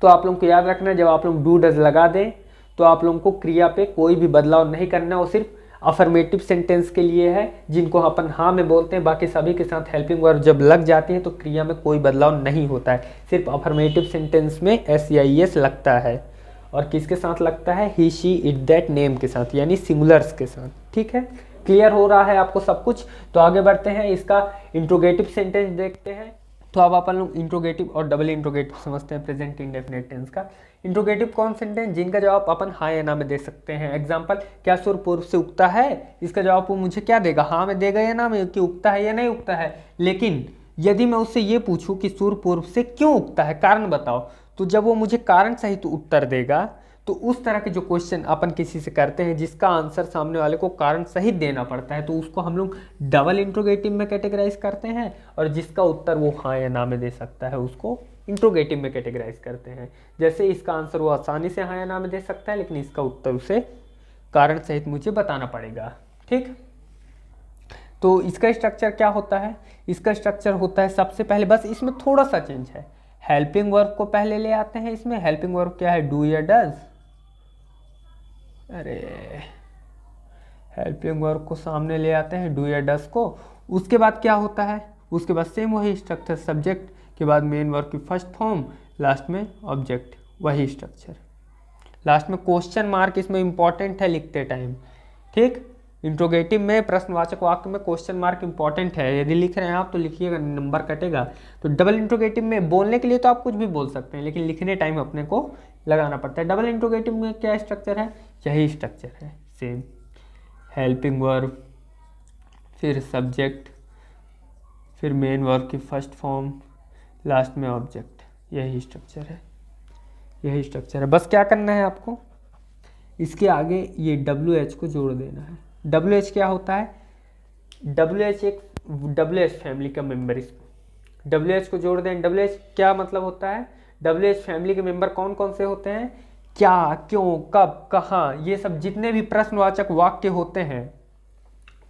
तो आप लोगों को याद रखना है, जब आप लोग डू डज लगा दें तो आप लोगों को क्रिया पे कोई भी बदलाव नहीं करना, वो सिर्फ अफर्मेटिव सेंटेंस के लिए है, जिनको अपन हाँ में बोलते हैं। बाकी सभी के साथ हेल्पिंग वर्ब जब लग जाती है तो क्रिया में कोई बदलाव नहीं होता है, सिर्फ अफर्मेटिव सेंटेंस में एस या ई एस लगता है। और किसके साथ लगता है, ही शी इट दैट नेम के साथ, यानी सिंगुलर्स के साथ, ठीक है। क्लियर हो रहा है आपको सब कुछ। तो आगे बढ़ते हैं, इसका इंट्रोगेटिव सेंटेंस देखते हैं। तो अब अपन लोग इंट्रोगेटिव और डबल इंट्रोगेटिव समझते हैं प्रेजेंट इंडेफिनिट टेंस का। इंट्रोगेटिव कौन सेंटेंस, जिनका जवाब अपन हाँ या ना में दे सकते हैं। एग्जांपल, क्या सूर्य पूर्व से उगता है, इसका जवाब वो मुझे क्या देगा, हाँ में देगा या ना में, कि उगता है या नहीं उगता है। लेकिन यदि मैं उससे ये पूछूं कि सूर्य पूर्व से क्यों उगता है, कारण बताओ, तो जब वो मुझे कारण सहित उत्तर देगा, तो उस तरह के जो क्वेश्चन अपन किसी से करते हैं जिसका आंसर सामने वाले को कारण सहित देना पड़ता है, तो उसको हम लोग डबल इंट्रोगेटिव में कैटेगराइज करते हैं। और जिसका उत्तर वो हाँ या ना में दे सकता है उसको इंट्रोगेटिव में कैटेगराइज करते हैं। जैसे इसका आंसर वो आसानी से हाँ या ना में दे सकता है, लेकिन इसका उत्तर उसे कारण सहित मुझे बताना पड़ेगा, ठीक। तो इसका स्ट्रक्चर क्या होता है, इसका स्ट्रक्चर होता है सबसे पहले, बस इसमें थोड़ा सा चेंज है, हेल्पिंग वर्ब को पहले ले आते हैं। इसमें हेल्पिंग वर्ब क्या है, डू या डज, अरे हेल्पिंग वर्ब को सामने ले आते हैं, डू या डस को। उसके बाद क्या होता है, उसके बाद सेम वही स्ट्रक्चर, सब्जेक्ट के बाद मेन वर्ब की फर्स्ट फॉर्म, लास्ट में ऑब्जेक्ट, वही स्ट्रक्चर। लास्ट में क्वेश्चन मार्क इसमें इंपॉर्टेंट है लिखते टाइम, ठीक। इंट्रोगेटिव में प्रश्नवाचक वाक्य में क्वेश्चन मार्क इंपॉर्टेंट है, यदि लिख रहे हैं आप तो लिखिएगा, नंबर कटेगा। तो डबल इंट्रोगेटिव में बोलने के लिए तो आप कुछ भी बोल सकते हैं, लेकिन लिखने टाइम अपने को लगाना पड़ता है। डबल इंट्रोगेटिव में क्या स्ट्रक्चर है, यही स्ट्रक्चर है सेम, हेल्पिंग वर्ब, फिर सब्जेक्ट, फिर मेन वर्ब की फर्स्ट फॉर्म, लास्ट में ऑब्जेक्ट, यही स्ट्रक्चर है, यही स्ट्रक्चर है। बस क्या करना है आपको, इसके आगे ये WH को जोड़ देना है। WH क्या होता है, WH एक WH फैमिली का मेंबर, इसको WH को जोड़ दें। WH क्या मतलब होता है, WH फैमिली के मेंबर कौन कौन से होते हैं, क्या, क्यों, कब, कहाँ, ये सब जितने भी प्रश्नवाचक वाक्य होते हैं,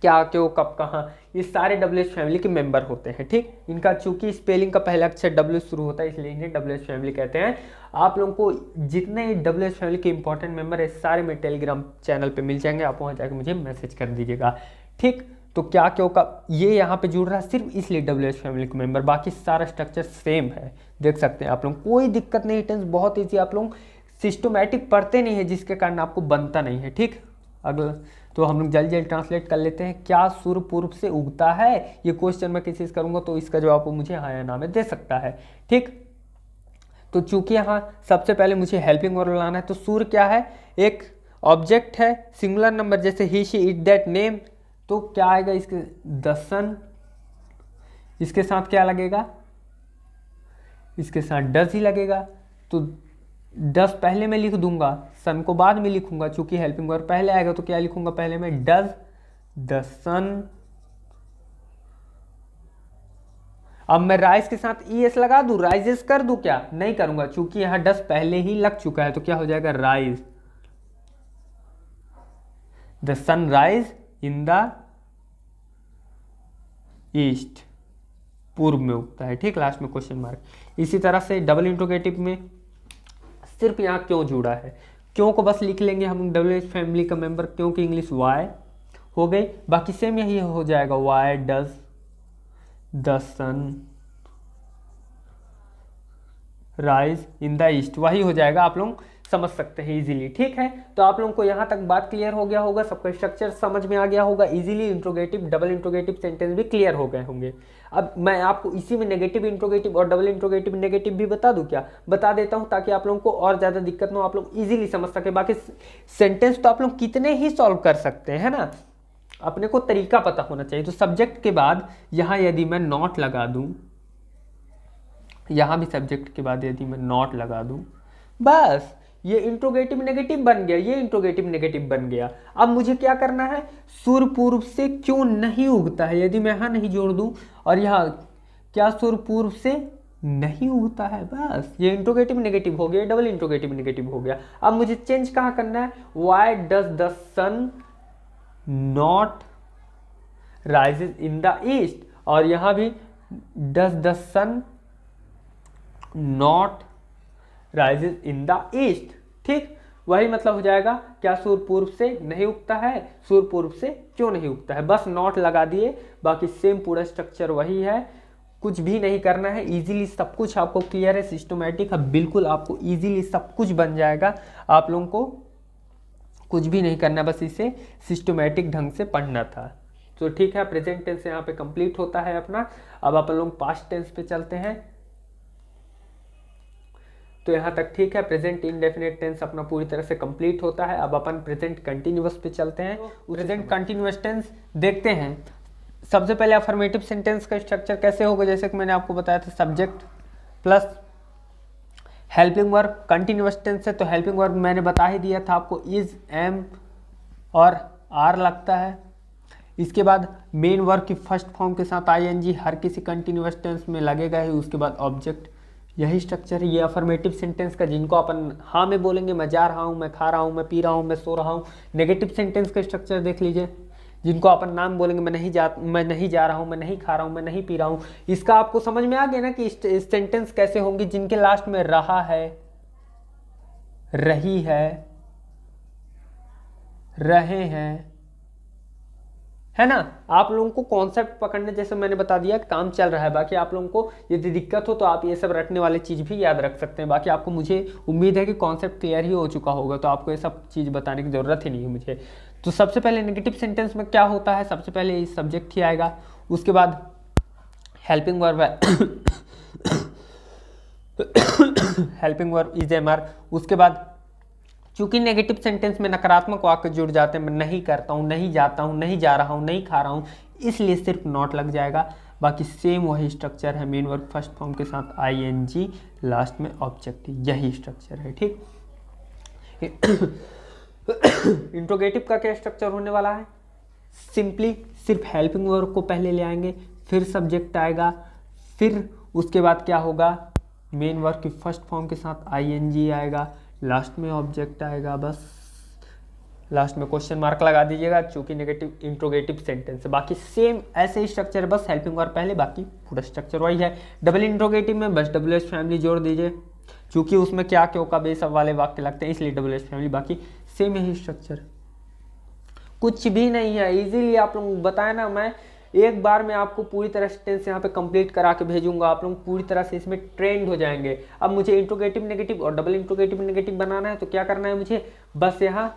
क्या, क्यों, कब, कहाँ, ये सारे WH फैमिली के मेंबर होते हैं, ठीक। इनका चूंकि स्पेलिंग का पहला अक्षर W शुरू होता है, इसलिए इन्हें WH फैमिली कहते हैं। आप लोगों को जितने WH फैमिली के इंपॉर्टेंट मेंबर है सारे मेरे टेलीग्राम चैनल पे मिल जाएंगे, आप वहाँ जाकर मुझे मैसेज कर दीजिएगा, ठीक। तो क्या, क्यों, कब, ये यहाँ पे जुड़ रहा है सिर्फ इसलिए WH फैमिली के मेंबर, बाकी सारा स्ट्रक्चर सेम है, देख सकते हैं आप लोग, कोई दिक्कत नहीं। टेंस बहुत ईजी, आप लोग सिस्टमैटिक पढ़ते नहीं है, जिसके कारण आपको बनता नहीं है, ठीक। अगला तो हम लोग जल्दी जल्दी ट्रांसलेट कर लेते हैं। क्या सूर्य पूर्व से उगता है, ये क्वेश्चन मैं किसी से करूंगा तो इसका जवाब वो मुझे हाँ या ना में दे सकता है, ठीक। तो चूंकि यहाँ सबसे पहले मुझे हेल्पिंग वर्ब लाना है, तो सूर्य क्या है, एक ऑब्जेक्ट है, सिंगुलर नंबर, जैसे ही शी इट दैट नेम, तो क्या आएगा इसके, द सन, इसके साथ क्या लगेगा, इसके साथ डज ही लगेगा, तो डज पहले मैं लिख दूंगा, सन को बाद में लिखूंगा, चूंकि हेल्पिंग वर्ब पहले आएगा तो क्या लिखूंगा पहले मैं, डज द सन। अब मैं राइज के साथ ईएस लगा दूं, राइजेस कर दूं, क्या नहीं करूंगा, चूंकि यहां डज पहले ही लग चुका है, तो क्या हो जाएगा rise, the sun rise in the east, पूर्व में उगता है, ठीक, लास्ट में क्वेश्चन मार्क। इसी तरह से डबल इंट्रोगेटिव में सिर्फ यहाँ क्यों जुड़ा है, क्यों को बस लिख लेंगे हम डब्ल्यूएच फैमिली का मेंबर, क्यों की इंग्लिश वाई हो गई, बाकी सेम यही हो जाएगा, why does the sun rise in the east, वही हो जाएगा, आप लोग समझ सकते हैं इजीली, ठीक है। तो आप लोगों को यहाँ तक बात क्लियर हो गया होगा, सबका स्ट्रक्चर समझ में आ गया होगा easily, interrogative double interrogative sentence भी क्लियर हो गए होंगे। अब मैं आपको इसी में नेगेटिव इंट्रोगेटिव और डबल इंट्रोगेटिव नेगेटिव भी बता दूं, क्या बता देता हूं, ताकि आप लोगों को और ज़्यादा दिक्कत ना हो, आप लोग इजीली समझ सके। बाकी सेंटेंस तो आप लोग कितने ही सॉल्व कर सकते हैं ना, अपने को तरीका पता होना चाहिए। तो सब्जेक्ट के बाद यहाँ यदि मैं नॉट लगा दूं, यहाँ भी सब्जेक्ट के बाद यदि मैं नॉट लगा दूं, बस ये इंट्रोगेटिव नेगेटिव बन गया, ये इंट्रोगेटिव नेगेटिव बन गया। अब मुझे क्या करना है, सूर्य पूर्व से क्यों नहीं उगता है, यदि मैं यहाँ नहीं जोड़ दूं और यहाँ क्या सूर्य पूर्व से नहीं उगता है, बस ये इंट्रोगेटिव नेगेटिव हो गया, डबल इंट्रोगेटिव नेगेटिव हो गया। अब मुझे चेंज कहाँ करना है, why does the sun not rises in the east, और यहाँ भी does the sun not rises in the east, ठीक, वही मतलब हो जाएगा, क्या सूर्य पूर्व से नहीं उगता है, सूर्य पूर्व से क्यों नहीं उगता है, बस नॉट लगा दिए, बाकी सेम पूरा स्ट्रक्चर वही है, कुछ भी नहीं करना है, इजीली सब कुछ आपको क्लियर है, सिस्टमैटिक है, बिल्कुल आपको इजीली सब कुछ बन जाएगा, आप लोगों को कुछ भी नहीं करना, बस इसे सिस्टमैटिक ढंग से पढ़ना था। तो ठीक है, प्रेजेंट टेंस यहाँ पे कंप्लीट होता है अपना। अब अपन लोग पास्ट टेंस पे चलते हैं। तो यहाँ तक ठीक है, प्रेजेंट इंडेफिनिट टेंस अपना पूरी तरह से कंप्लीट होता है। अब अपन प्रेजेंट कंटिन्यूअस पे चलते हैं। प्रेजेंट कंटिन्यूअस टेंस देखते हैं। सबसे पहले अफर्मेटिव सेंटेंस का स्ट्रक्चर कैसे होगा, जैसे कि मैंने आपको बताया था, subject plus helping verb. Continuous tense है तो हेल्पिंग वर्ब मैंने बता ही दिया था आपको, इज, एम और आर लगता है। इसके बाद मेन वर्ब की फर्स्ट फॉर्म के साथ आईएनजी हर किसी कंटिन्यूअस टेंस में लगेगा ही। उसके बाद ऑब्जेक्ट, यही स्ट्रक्चर है ये अफर्मेटिव सेंटेंस का, जिनको अपन हाँ में बोलेंगे, मैं जा रहा हूँ, मैं खा रहा हूँ, मैं पी रहा हूँ, मैं सो रहा हूँ। नेगेटिव सेंटेंस का स्ट्रक्चर देख लीजिए, जिनको अपन नाम बोलेंगे, मैं नहीं जा रहा हूँ, मैं नहीं खा रहा हूँ, मैं नहीं पी रहा हूँ। इसका आपको समझ में आ गया ना कि सेंटेंस कैसे होंगे, जिनके लास्ट में रहा है, रही है, रहे हैं, है ना। आप लोगों को कॉन्सेप्ट पकड़ने, जैसे मैंने बता दिया, काम चल रहा है। बाकी आप लोगों को यदि दिक्कत हो तो आप ये सब रटने वाली चीज़ भी याद रख सकते हैं। बाकी आपको, मुझे उम्मीद है कि कॉन्सेप्ट क्लियर ही हो चुका होगा, तो आपको ये सब चीज़ बताने की ज़रूरत ही नहीं है मुझे। तो सबसे पहले नेगेटिव सेंटेंस में क्या होता है, सबसे पहले सब्जेक्ट ही आएगा, उसके बाद हेल्पिंग वर्ब है helping verb is, am, are. उसके बाद चूंकि नेगेटिव सेंटेंस में नकारात्मक वाक्य जुड़ जाते हैं, मैं नहीं करता हूँ, नहीं जाता हूँ, नहीं जा रहा हूँ, नहीं खा रहा हूँ, इसलिए सिर्फ नॉट लग जाएगा। बाकी सेम वही स्ट्रक्चर है, मेन वर्ब फर्स्ट फॉर्म के साथ आईएनजी, लास्ट में ऑब्जेक्ट, यही स्ट्रक्चर है, ठीक। इंट्रोगेटिव का क्या स्ट्रक्चर होने वाला है, सिंपली सिर्फ हेल्पिंग वर्ब को पहले ले आएंगे, फिर सब्जेक्ट आएगा, फिर उसके बाद क्या होगा, मेन वर्ब की फर्स्ट फॉर्म के साथ आईएनजी आएगा, लास्ट में ऑब्जेक्ट आएगा, बस लास्ट में क्वेश्चन मार्क लगा दीजिएगा, चूंकि नेगेटिव इंट्रोगेटिव सेंटेंस है। बाकी सेम ऐसे ही स्ट्रक्चर है, बस हेल्पिंग वर्ब पहले, बाकी पूरा स्ट्रक्चर वही है। डबल इंट्रोगेटिव में बस डब्ल्यूएच फैमिली जोड़ दीजिए, चूंकि उसमें क्या, क्यों, कब, ये सब वाले वाक्य लगते हैं, इसलिए डब्ल्यूएच फैमिली। बाकी सेम यही स्ट्रक्चर, कुछ भी नहीं है, इजीली आप लोग बताया ना, मैं एक बार में आपको पूरी तरह से टेंस यहाँ पे कंप्लीट करा के भेजूंगा, आप लोग पूरी तरह से इसमें ट्रेंड हो जाएंगे। अब मुझे इंट्रोगेटिव नेगेटिव और डबल इंट्रोगेटिव नेगेटिव बनाना है, तो क्या करना है मुझे, बस यहाँ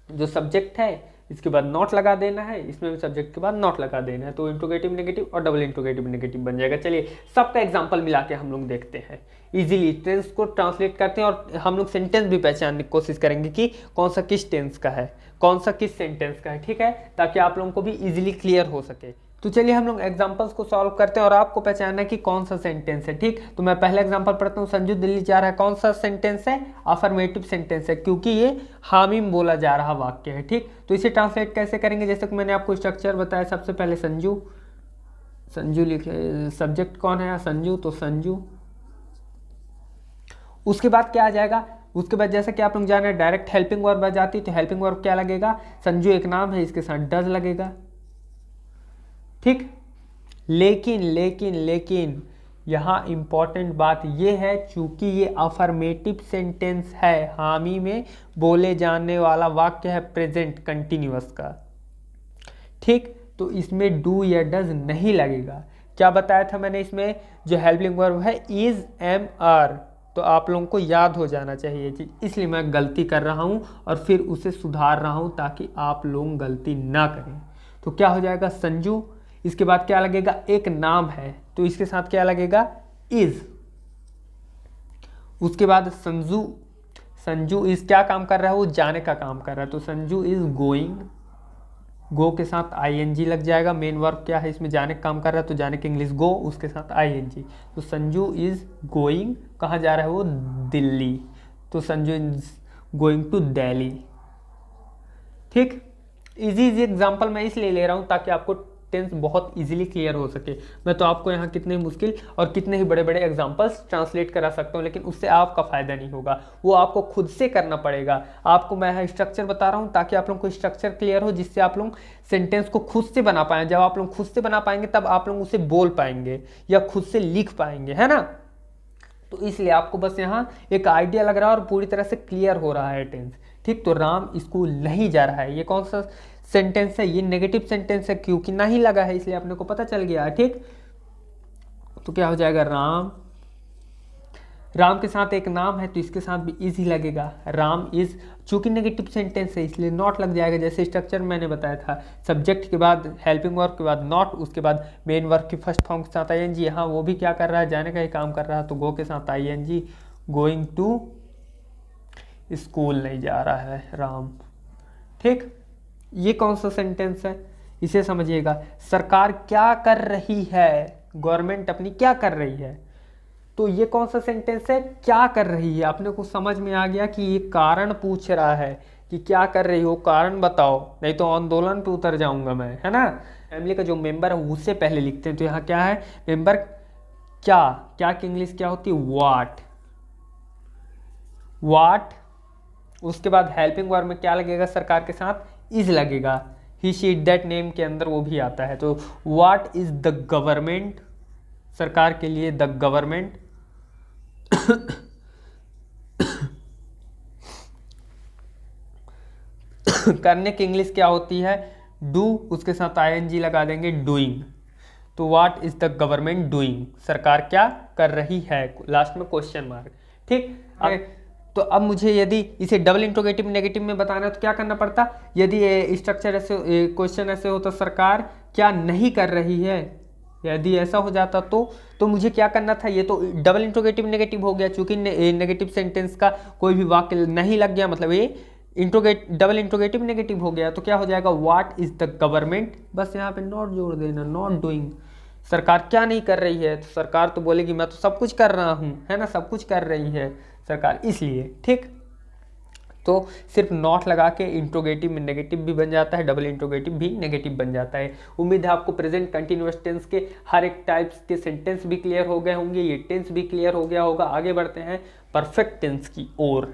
जो सब्जेक्ट है इसके बाद नॉट लगा देना है, इसमें भी सब्जेक्ट के बाद नॉट लगा देना है, तो इंट्रोगेटिव नेगेटिव और डबल इंट्रोगेटिव नेगेटिव बन जाएगा। चलिए सबका एग्जांपल मिला के हम लोग देखते हैं, इजीली टेंस को ट्रांसलेट करते हैं, और हम लोग सेंटेंस भी पहचानने की कोशिश करेंगे कि कौन सा किस टेंस का है, कौन सा किस सेंटेंस का है, ठीक है, ताकि आप लोगों को भी इजीली क्लियर हो सके। तो चलिए हम लोग एग्जांपल्स को सॉल्व करते हैं और आपको पहचानना है कि कौन सा सेंटेंस है। ठीक, तो मैं पहला एग्जांपल पढ़ता हूँ। संजू दिल्ली जा रहा है, कौन सा सेंटेंस है? अफर्मेटिव सेंटेंस है, क्योंकि ये हामी में बोला जा रहा वाक्य है। ठीक, तो इसे ट्रांसलेट कैसे करेंगे? जैसे कि मैंने आपको स्ट्रक्चर बताया, सबसे पहले संजू, संजू लिखे, सब्जेक्ट कौन है? संजू, तो संजू। उसके बाद क्या आ जाएगा? उसके बाद जैसे कि आप लोग जाने डायरेक्ट हेल्पिंग वर्ब आ जाती, तो हेल्पिंग वर्ब क्या लगेगा? संजू एक नाम है, इसके साथ डज लगेगा। ठीक, लेकिन लेकिन लेकिन यहाँ इंपॉर्टेंट बात यह है, चूंकि ये अफर्मेटिव सेंटेंस है, हामी में बोले जाने वाला वाक्य है प्रेजेंट कंटिन्यूअस का। ठीक, तो इसमें डू या डज नहीं लगेगा। क्या बताया था मैंने? इसमें जो हेल्पिंग वर्ब है इज, एम, आर, तो आप लोगों को याद हो जाना चाहिए ये चीज़, इसलिए मैं गलती कर रहा हूँ और फिर उसे सुधार रहा हूँ ताकि आप लोग गलती ना करें। तो क्या हो जाएगा? संजू, इसके बाद क्या लगेगा? एक नाम है, तो इसके साथ क्या लगेगा? इज। उसके बाद संजू, संजू इज क्या काम कर रहा है? वो जाने का काम कर रहा है, तो संजू इज गोइंग, गो के साथ आईएनजी लग जाएगा। मेन वर्ब क्या है इसमें? जाने का काम कर रहा है, तो जाने के इंग्लिश गो, उसके साथ आईएनजी, तो संजू इज गोइंग, कहाँ जा रहा है वो? दिल्ली, तो Sanju is going to Delhi. ठीक, इजी इजी एग्जाम्पल मैं इसलिए ले रहा हूँ ताकि आपको टेंस बहुत इजीली क्लियर हो सके। मैं तो आपको यहाँ कितने मुश्किल और कितने ही बड़े बड़े एग्जांपल्स ट्रांसलेट करा सकता हूँ, लेकिन उससे आपका फायदा नहीं होगा, वो आपको खुद से करना पड़ेगा। आपको मैं यहाँ स्ट्रक्चर बता रहा हूँ ताकि आप लोगों को स्ट्रक्चर क्लियर हो, जिससे आप लोग सेंटेंस को खुद से बना पाएं। जब आप लोग खुद से बना पाएंगे तब आप लोग उसे बोल पाएंगे या खुद से लिख पाएंगे, है ना। तो इसलिए आपको बस यहाँ एक आइडिया लग रहा है और पूरी तरह से क्लियर हो रहा है टेंस। ठीक, तो राम स्कूल नहीं जा रहा है, ये कौन सा सेंटेंस है? ये नेगेटिव सेंटेंस है, क्योंकि नहीं लगा है, इसलिए अपने को पता चल गया है। ठीक, तो क्या हो जाएगा? राम, राम के साथ एक नाम है तो इसके साथ भी इज ही लगेगा, राम इज। चूंकि नेगेटिव सेंटेंस है इसलिए नॉट लग जाएगा, जैसे स्ट्रक्चर मैंने बताया था, सब्जेक्ट के बाद हेल्पिंग वर्ब के बाद नॉट, उसके बाद मेन वर्ब की फर्स्ट फॉर्म के साथ आईएनजी। यहाँ वो भी क्या कर रहा है? जाने का ही काम कर रहा है, तो गो के साथ आईएनजी, गोइंग टू स्कूल नहीं जा रहा है राम। ठीक, ये कौन सा सेंटेंस है? इसे समझिएगा। सरकार क्या कर रही है? गवर्नमेंट अपनी क्या कर रही है? तो ये कौन सा सेंटेंस है? क्या कर रही है। अपने को समझ में आ गया कि ये कारण पूछ रहा है कि क्या कर रही हो, कारण बताओ, नहीं तो आंदोलन पे उतर जाऊंगा मैं, है ना। फैमिली का जो मेंबर है उससे पहले लिखते हैं, तो यहाँ क्या है? मेंबर क्या, क्या की इंग्लिश क्या होती है? What, what. उसके बाद हेल्पिंग वर्ब में क्या लगेगा? सरकार के साथ इज लगेगा, ही शी दैट नेम के अंदर वो भी आता है, तो व्हाट इज द गवर्नमेंट, सरकार के लिए द गवर्नमेंट। करने की इंग्लिश क्या होती है? डू, उसके साथ आईएनजी लगा देंगे, डूइंग, तो what is the government doing, सरकार क्या कर रही है, लास्ट में क्वेश्चन मार्क। ठीक, तो अब मुझे यदि इसे डबल इंट्रोगेटिव नेगेटिव में बताना है तो क्या करना पड़ता? यदि स्ट्रक्चर ऐसे, क्वेश्चन ऐसे होता सरकार क्या नहीं कर रही है, यदि ऐसा हो जाता तो मुझे क्या करना था? ये तो डबल इंट्रोगेटिव नेगेटिव हो गया, चूंकि नेगेटिव सेंटेंस का कोई भी वाक्य नहीं लग गया, मतलब ये डबल इंट्रोगेटिव नेगेटिव हो गया, तो क्या हो जाएगा? व्हाट इज द गवर्नमेंट, बस यहाँ पे नॉट जोड़ देना, नॉट डूइंग। सरकार क्या नहीं कर रही है, तो सरकार तो बोलेगी मैं तो सब कुछ कर रहा हूँ, है ना, सब कुछ कर रही है सरकार, इसलिए। ठीक, तो सिर्फ नॉट लगा के इंट्रोगेटिव में नेगेटिव भी बन जाता है, डबल इंट्रोगेटिव भी नेगेटिव बन जाता है। उम्मीद है आपको प्रेजेंट कंटिन्यूअस टेंस के हर एक टाइप्स के सेंटेंस भी क्लियर हो गए होंगे, ये टेंस भी क्लियर हो गया होगा। आगे बढ़ते हैं परफेक्ट टेंस की ओर।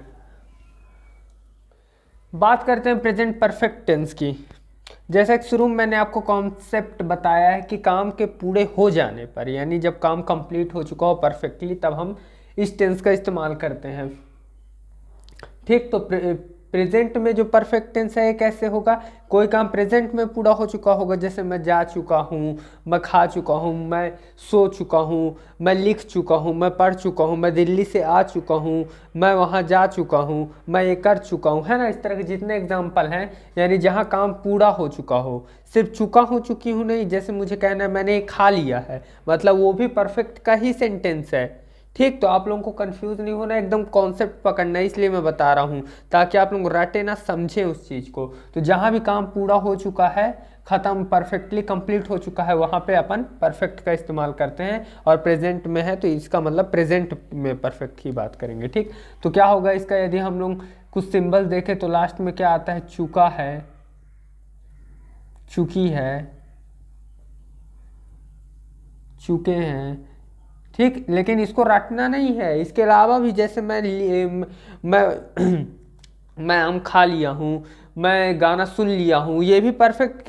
बात करते हैं प्रेजेंट परफेक्ट टेंस की। जैसा कि शुरू में मैंने आपको कॉन्सेप्ट बताया है कि काम के पूरे हो जाने पर, यानी जब काम कंप्लीट हो चुका हो परफेक्टली, तब हम इस टेंस का इस्तेमाल करते हैं। ठीक, तो प्रेजेंट में जो परफेक्ट टेंस है कैसे होगा? कोई काम प्रेजेंट में पूरा हो चुका होगा, जैसे मैं जा चुका हूँ, मैं खा चुका हूँ, मैं सो चुका हूँ, मैं लिख चुका हूँ, मैं पढ़ चुका हूँ, मैं दिल्ली से आ चुका हूँ, मैं वहाँ जा चुका हूँ, मैं ये कर चुका हूँ, है ना। इस तरह के जितने एग्जाम्पल हैं, यानी जहाँ काम पूरा हो चुका हो, सिर्फ चुका हूँ चुकी हूँ नहीं। जैसे मुझे कहना है मैंने खा लिया है, मतलब वो भी परफेक्ट का ही सेंटेंस है। ठीक, तो आप लोगों को कंफ्यूज नहीं होना, एकदम कॉन्सेप्ट पकड़ना है, इसलिए मैं बता रहा हूँ ताकि आप लोग रटे ना, समझें उस चीज़ को। तो जहाँ भी काम पूरा हो चुका है, ख़त्म, परफेक्टली कंप्लीट हो चुका है, वहाँ पे अपन परफेक्ट का इस्तेमाल करते हैं, और प्रेजेंट में है तो इसका मतलब प्रेजेंट में परफेक्ट की बात करेंगे। ठीक, तो क्या होगा इसका, यदि हम लोग कुछ सिंबल देखें तो लास्ट में क्या आता है, चुका है, चुकी है, चुके हैं। ठीक, लेकिन इसको रटना नहीं है, इसके अलावा भी जैसे मैं मैं आम खा लिया हूँ, मैं गाना सुन लिया हूँ, ये भी परफेक्ट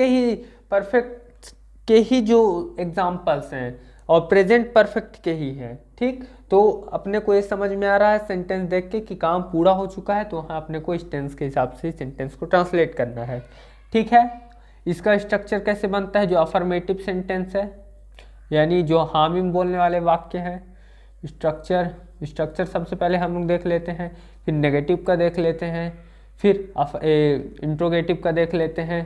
के ही जो एग्जाम्पल्स हैं और प्रेजेंट परफेक्ट के ही हैं। ठीक, तो अपने को ये समझ में आ रहा है सेंटेंस देख के कि काम पूरा हो चुका है, तो वहाँ अपने को इस टेंस के हिसाब से सेंटेंस को ट्रांसलेट करना है। ठीक है, इसका स्ट्रक्चर कैसे बनता है, जो अफर्मेटिव सेंटेंस है यानी जो हामी में बोलने वाले वाक्य हैं, स्ट्रक्चर सबसे पहले हम लोग देख लेते हैं, फिर नेगेटिव का देख लेते हैं, फिर इंट्रोगेटिव का देख लेते हैं।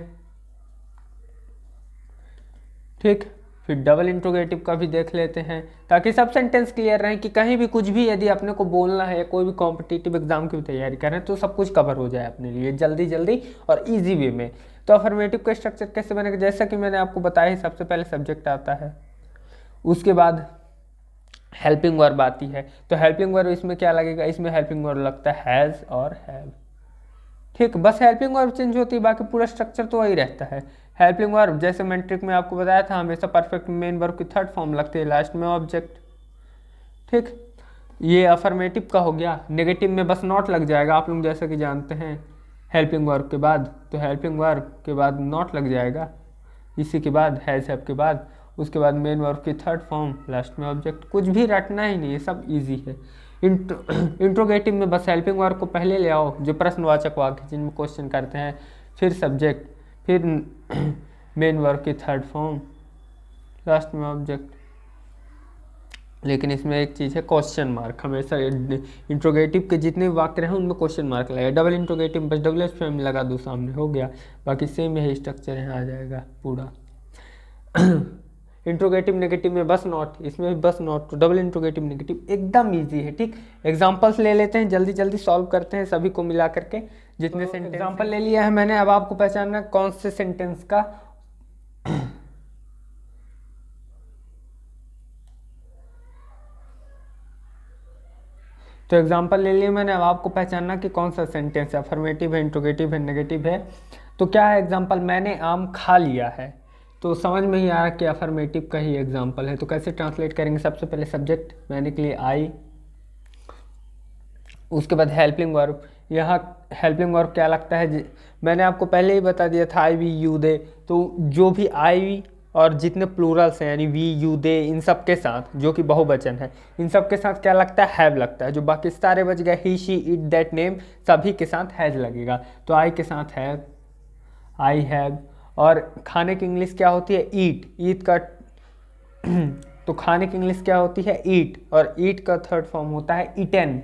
ठीक, फिर डबल इंट्रोगेटिव का भी देख लेते हैं, ताकि सब सेंटेंस क्लियर रहें कि कहीं भी कुछ भी यदि अपने को बोलना है, कोई भी कॉम्पिटिटिव एग्जाम की तैयारी कर रहे हैं तो सब कुछ कवर हो जाए अपने लिए जल्दी जल्दी और इजी वे में। तो अफर्मेटिव का स्ट्रक्चर कैसे बनेगा, जैसा कि मैंने आपको बताया, सबसे पहले सब्जेक्ट आता है, उसके बाद हेल्पिंग वर्ब आती है। तो हेल्पिंग वर्ब इसमें क्या लगेगा, इसमें हेल्पिंग वर्ब लगता है हैज़ और हैव। ठीक, बस हेल्पिंग वर्ब चेंज होती है, बाकी पूरा स्ट्रक्चर तो वही रहता है। हेल्पिंग वर्ब जैसे मैंने ट्रिक में आपको बताया था, हमेशा परफेक्ट मेन वर्ब की थर्ड फॉर्म लगती है, लास्ट में ऑब्जेक्ट। ठीक, ये अफर्मेटिव का हो गया। नेगेटिव में बस नॉट लग जाएगा, आप लोग जैसा कि जानते हैं हेल्पिंग वर्ब के बाद, तो हेल्पिंग वर्ब के बाद नॉट लग जाएगा, इसी के बाद हैज़ हैव के बाद, उसके बाद मेन वर्ब की थर्ड फॉर्म, लास्ट में ऑब्जेक्ट। कुछ भी रटना ही नहीं है, सब इजी है। इंट्रोगेटिव में बस हेल्पिंग वर्ब को पहले ले आओ, जो प्रश्नवाचक वाक्य जिनमें क्वेश्चन करते हैं, फिर सब्जेक्ट, फिर मेन वर्ब की थर्ड फॉर्म, लास्ट में ऑब्जेक्ट। लेकिन इसमें एक चीज़ है, क्वेश्चन मार्क। हमेशा इंट्रोगेटिव के जितने भी वाक्य हैं उनमें क्वेश्चन मार्क लगेगा। डबल इंट्रोगेटिव बस डबल एस में लगा दो, सामने हो गया, बाकी सेम यही स्ट्रक्चर यहाँ आ जाएगा पूरा। इंट्रोगेटिव नेगेटिव में बस नॉट, इसमें भी बस नॉट, तो डबल इंट्रोगेटिव नेगेटिव एकदम इजी है। ठीक, एग्जांपल्स ले लेते हैं, जल्दी जल्दी सॉल्व करते हैं सभी को मिला करके, जितने सेंटेंस एग्जांपल ले लिया है मैंने। अब आपको पहचानना कौन से सेंटेंस का तो एग्जांपल ले लिया मैंने, अब आपको पहचानना कि कौन सा सेंटेंस है, अफर्मेटिव है, इंट्रोगेटिव है, नेगेटिव है। तो क्या है एग्जांपल, मैंने आम खा लिया है, तो समझ में ही आ रहा कि अफर्मेटिव का ही एग्जांपल है। तो कैसे ट्रांसलेट करेंगे, सबसे पहले सब्जेक्ट मैंने के लिए आई, उसके बाद हेल्पिंग वर्ब। यहाँ हेल्पिंग वर्ब क्या लगता है, मैंने आपको पहले ही बता दिया था, आई वी यू दे। तो जो भी आई और जितने प्लूरल्स हैं यानी वी यू दे, इन सब के साथ जो कि बहुवचन है, इन सब के साथ क्या लगता है, हैव लगता है। जो बाकी सारे बच गए, ही शी इट दैट नेम, सभी के साथ हैज लगेगा। तो आई के साथ हैव, आई हैव। और खाने की इंग्लिश क्या होती है, ईट, ईट का तो खाने की इंग्लिश क्या होती है, ईट, और ईट का थर्ड फॉर्म होता है ईटेन।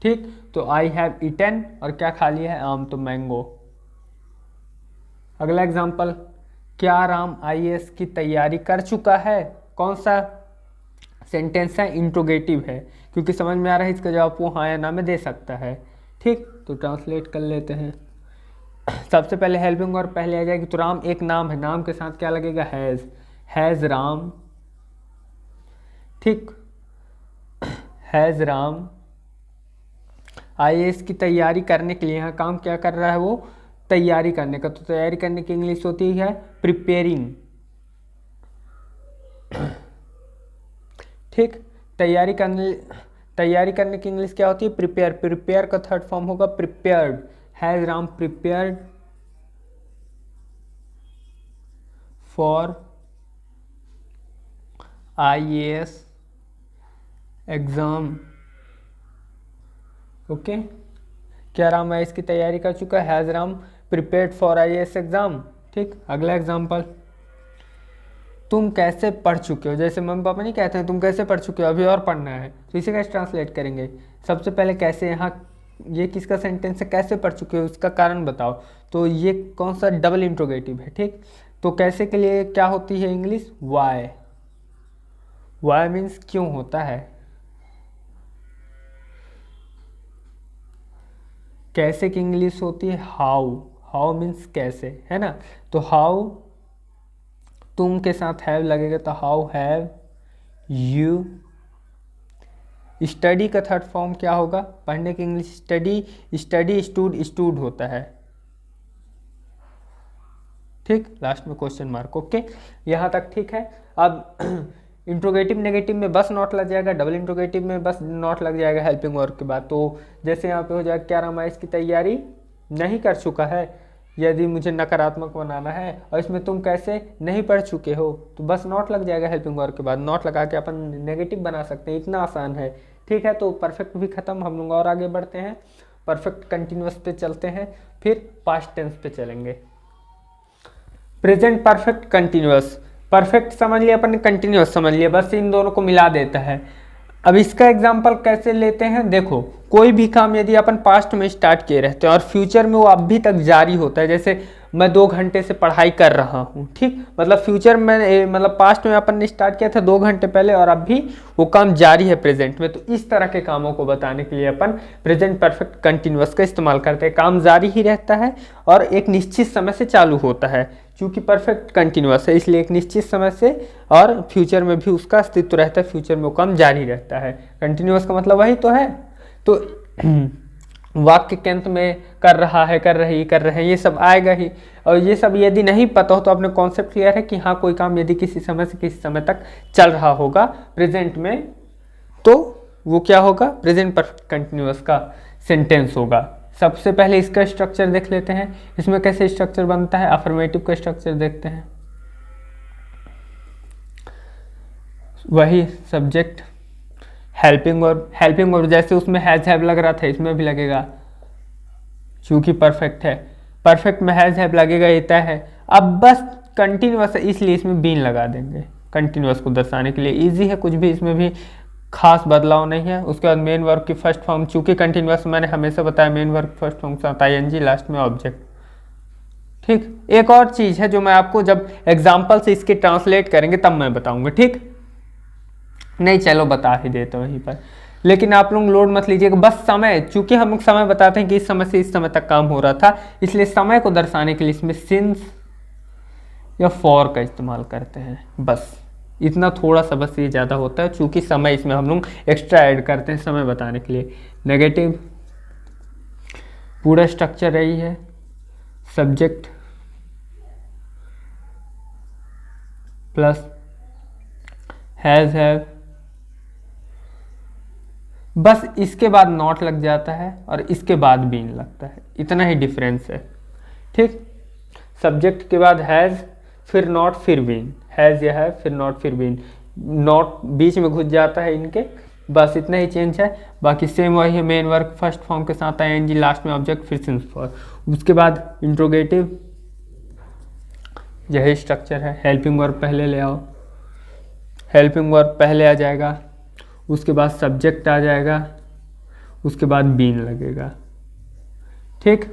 ठीक, तो आई हैव ईटेन, और क्या खा लिया है, आम, तो मैंगो। अगला एग्जांपल, क्या राम आईएएस की तैयारी कर चुका है, कौन सा सेंटेंस है, इंट्रोगेटिव है, क्योंकि समझ में आ रहा है इसका जवाब वो हाँ या ना में दे सकता है। ठीक, तो ट्रांसलेट कर लेते हैं। सबसे पहले हेल्पिंग वर्ब पहले आ जाएगी, तो राम एक नाम है, नाम के साथ क्या लगेगा, हैज़ राम। ठीक, हैज़ राम आईएएस की तैयारी करने के लिए, यहाँ काम क्या कर रहा है वो, तैयारी करने का। तो तैयारी करने की इंग्लिश होती है प्रिपेयरिंग। ठीक, तैयारी करने की इंग्लिश क्या होती है, प्रिपेयर। प्रिपेयर का थर्ड फॉर्म होगा prepared. Has Ram prepared for IAS exam. Okay, क्या राम आईएएस की तैयारी कर चुका है, has Ram prepared for IAS exam. ठीक, अगला एग्जांपल, तुम कैसे पढ़ चुके हो, जैसे मम्मी पापा नहीं कहते हैं तुम कैसे पढ़ चुके हो, अभी और पढ़ना है, तो इसे कैसे ट्रांसलेट करेंगे, सबसे पहले कैसे, यहाँ ये किसका सेंटेंस है, कैसे पढ़ चुके हो, उसका कारण बताओ। तो ये कौन सा, डबल इंट्रोगेटिव है। ठीक, तो कैसे के लिए क्या होती है इंग्लिश, वाई। वाई मीन्स क्यों होता है। कैसे की इंग्लिश होती है हाउ। हाउ मीन्स कैसे, है ना। तो हाउ, तुम के साथ हैव लगेगा तो हाउ हैव यू। स्टडी का थर्ड फॉर्म क्या होगा, पढ़ने की English study, study stood, stood होता है, ठीक, लास्ट में क्वेश्चन मार्क। ओके, यहाँ तक ठीक है। अब इंट्रोगेटिव नेगेटिव में बस नॉट लग जाएगा, डबल इंट्रोगेटिव में बस नॉट लग जाएगा हेल्पिंग वर्ब के बाद। तो जैसे यहाँ पे हो जाएगा, क्या रामायण की तैयारी नहीं कर चुका है, यदि मुझे नकारात्मक बनाना है और इसमें तुम कैसे नहीं पढ़ चुके हो, तो बस नॉट लग जाएगा हेल्पिंग वर्ब के बाद, नॉट लगा के अपन नेगेटिव बना सकते हैं, इतना आसान है, ठीक है। तो परफेक्ट भी खत्म, हम लोग और आगे बढ़ते हैं, परफेक्ट कंटिन्यूअस पे चलते हैं, फिर पास्ट टेंस पे चलेंगे। प्रेजेंट परफेक्ट कंटिन्यूअस, परफेक्ट समझ लिया अपन ने, कंटिन्यूअस समझ लिया, बस इन दोनों को मिला देता है। अब इसका एग्जांपल कैसे लेते हैं, देखो कोई भी काम यदि अपन पास्ट में स्टार्ट किए रहते हैं और फ्यूचर में वो अभी तक जारी होता है, जैसे मैं 2 घंटे से पढ़ाई कर रहा हूँ, ठीक, मतलब फ्यूचर में, मतलब पास्ट में अपन ने स्टार्ट किया था 2 घंटे पहले और अब भी वो काम जारी है प्रेजेंट में। तो इस तरह के कामों को बताने के लिए अपन प्रेजेंट परफेक्ट कंटिन्यूअस का इस्तेमाल करते हैं। काम जारी ही रहता है और एक निश्चित समय से चालू होता है, क्योंकि परफेक्ट कंटिन्यूअस है इसलिए एक निश्चित समय से, और फ्यूचर में भी उसका अस्तित्व रहता है, फ्यूचर में वो काम जारी रहता है। कंटिन्यूअस का मतलब वही तो है। तो वाक्य के अंत में कर रहा है, कर रही, कर रहे हैं, ये सब आएगा ही। और ये सब यदि नहीं पता हो तो अपने कॉन्सेप्ट क्लियर है कि हाँ कोई काम यदि किसी समय से किसी समय तक चल रहा होगा प्रेजेंट में, तो वो क्या होगा, प्रेजेंट परफेक्ट कंटिन्यूअस का सेंटेंस होगा। सबसे पहले इसका स्ट्रक्चर देख लेते हैं, इसमें कैसे स्ट्रक्चर बनता है। अफर्मेटिव का स्ट्रक्चर देखते हैं, वही सब्जेक्ट, हेल्पिंग वर्ब जैसे उसमें हैज हैव लग रहा था इसमें भी लगेगा, क्योंकि परफेक्ट है, परफेक्ट में हैज हैव लगेगा, ये तय है। अब बस कंटिन्यूअस है इसलिए इसमें बीन लगा देंगे कंटिन्यूअस को दर्शाने के लिए, इजी है, कुछ भी इसमें भी खास बदलाव नहीं है। उसके बाद मेन वर्ब की फर्स्ट फॉर्म, चूंकि कंटिन्यूअस मैंने हमेशा बताया मेन वर्ब की फर्स्ट फॉर्म साथ आईएनजी, लास्ट में ऑब्जेक्ट, ठीक। एक और चीज है जो मैं आपको जब एग्जाम्पल से इसके ट्रांसलेट करेंगे तब मैं बताऊंगा, ठीक, नहीं चलो बता ही देते वहीं पर, लेकिन आप लोग लोड मत लीजिएगा। बस समय, चूंकि हम लोग समय बताते हैं कि इस समय से इस समय तक काम हो रहा था, इसलिए समय को दर्शाने के लिए इसमें सिंस या फॉर का इस्तेमाल करते हैं, बस इतना थोड़ा सा, बस ये ज़्यादा होता है, चूंकि समय इसमें हम लोग एक्स्ट्रा ऐड करते हैं समय बताने के लिए। नेगेटिव पूरा स्ट्रक्चर रही है, सब्जेक्ट प्लस हैज हैव, बस इसके बाद नॉट लग जाता है और इसके बाद बीन लगता है, इतना ही डिफरेंस है, ठीक। सब्जेक्ट के बाद हैज़, फिर नॉट, फिर बीन, हैज़ या हैव, फिर नॉट, फिर बीन, नॉट बीच में घुस जाता है इनके, बस इतना ही चेंज है। बाकी सेम वही है, मेन वर्ब फर्स्ट फॉर्म के साथ आईएनजी, लास्ट में ऑब्जेक्ट, फिर सिंस फॉर। उसके बाद इंट्रोगेटिव, यही स्ट्रक्चर है, हेल्पिंग वर्ब पहले ले आओ, हेल्पिंग वर्ब पहले आ जाएगा, उसके बाद सब्जेक्ट आ जाएगा, उसके बाद बीन लगेगा, ठीक,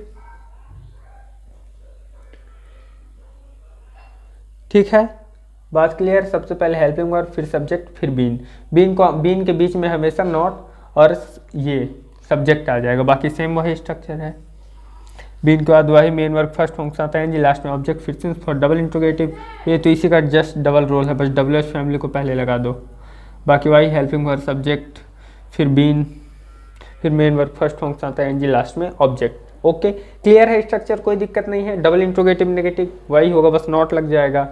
ठीक है, बात क्लियर। सबसे पहले हेल्पिंग वर्ब, फिर सब्जेक्ट, फिर बीन, बीन के बीच में हमेशा नॉट और ये सब्जेक्ट आ जाएगा, बाकी सेम वही स्ट्रक्चर है। बीन के बाद वही मेन वर्ब फर्स्ट फॉर्म के साथ आएंगे, लास्ट में ऑब्जेक्ट, फिर सिंस फॉर, डबल इंट्रोगेटिव, ये तो इसी का जस्ट डबल रोल है, बस डब्ल्यूएच फैमिली को पहले लगा दो। बाकी वही हेल्पिंग वर्ब, सब्जेक्ट, फिर बीन, फिर मेन वर्ब फर्स्ट फॉर्म के साथ आएंगे, लास्ट में ऑब्जेक्ट। ओके, क्लियर है स्ट्रक्चर, कोई दिक्कत नहीं है। डबल इंट्रोगेटिव नेगेटिव वही होगा, बस नॉट लग जाएगा,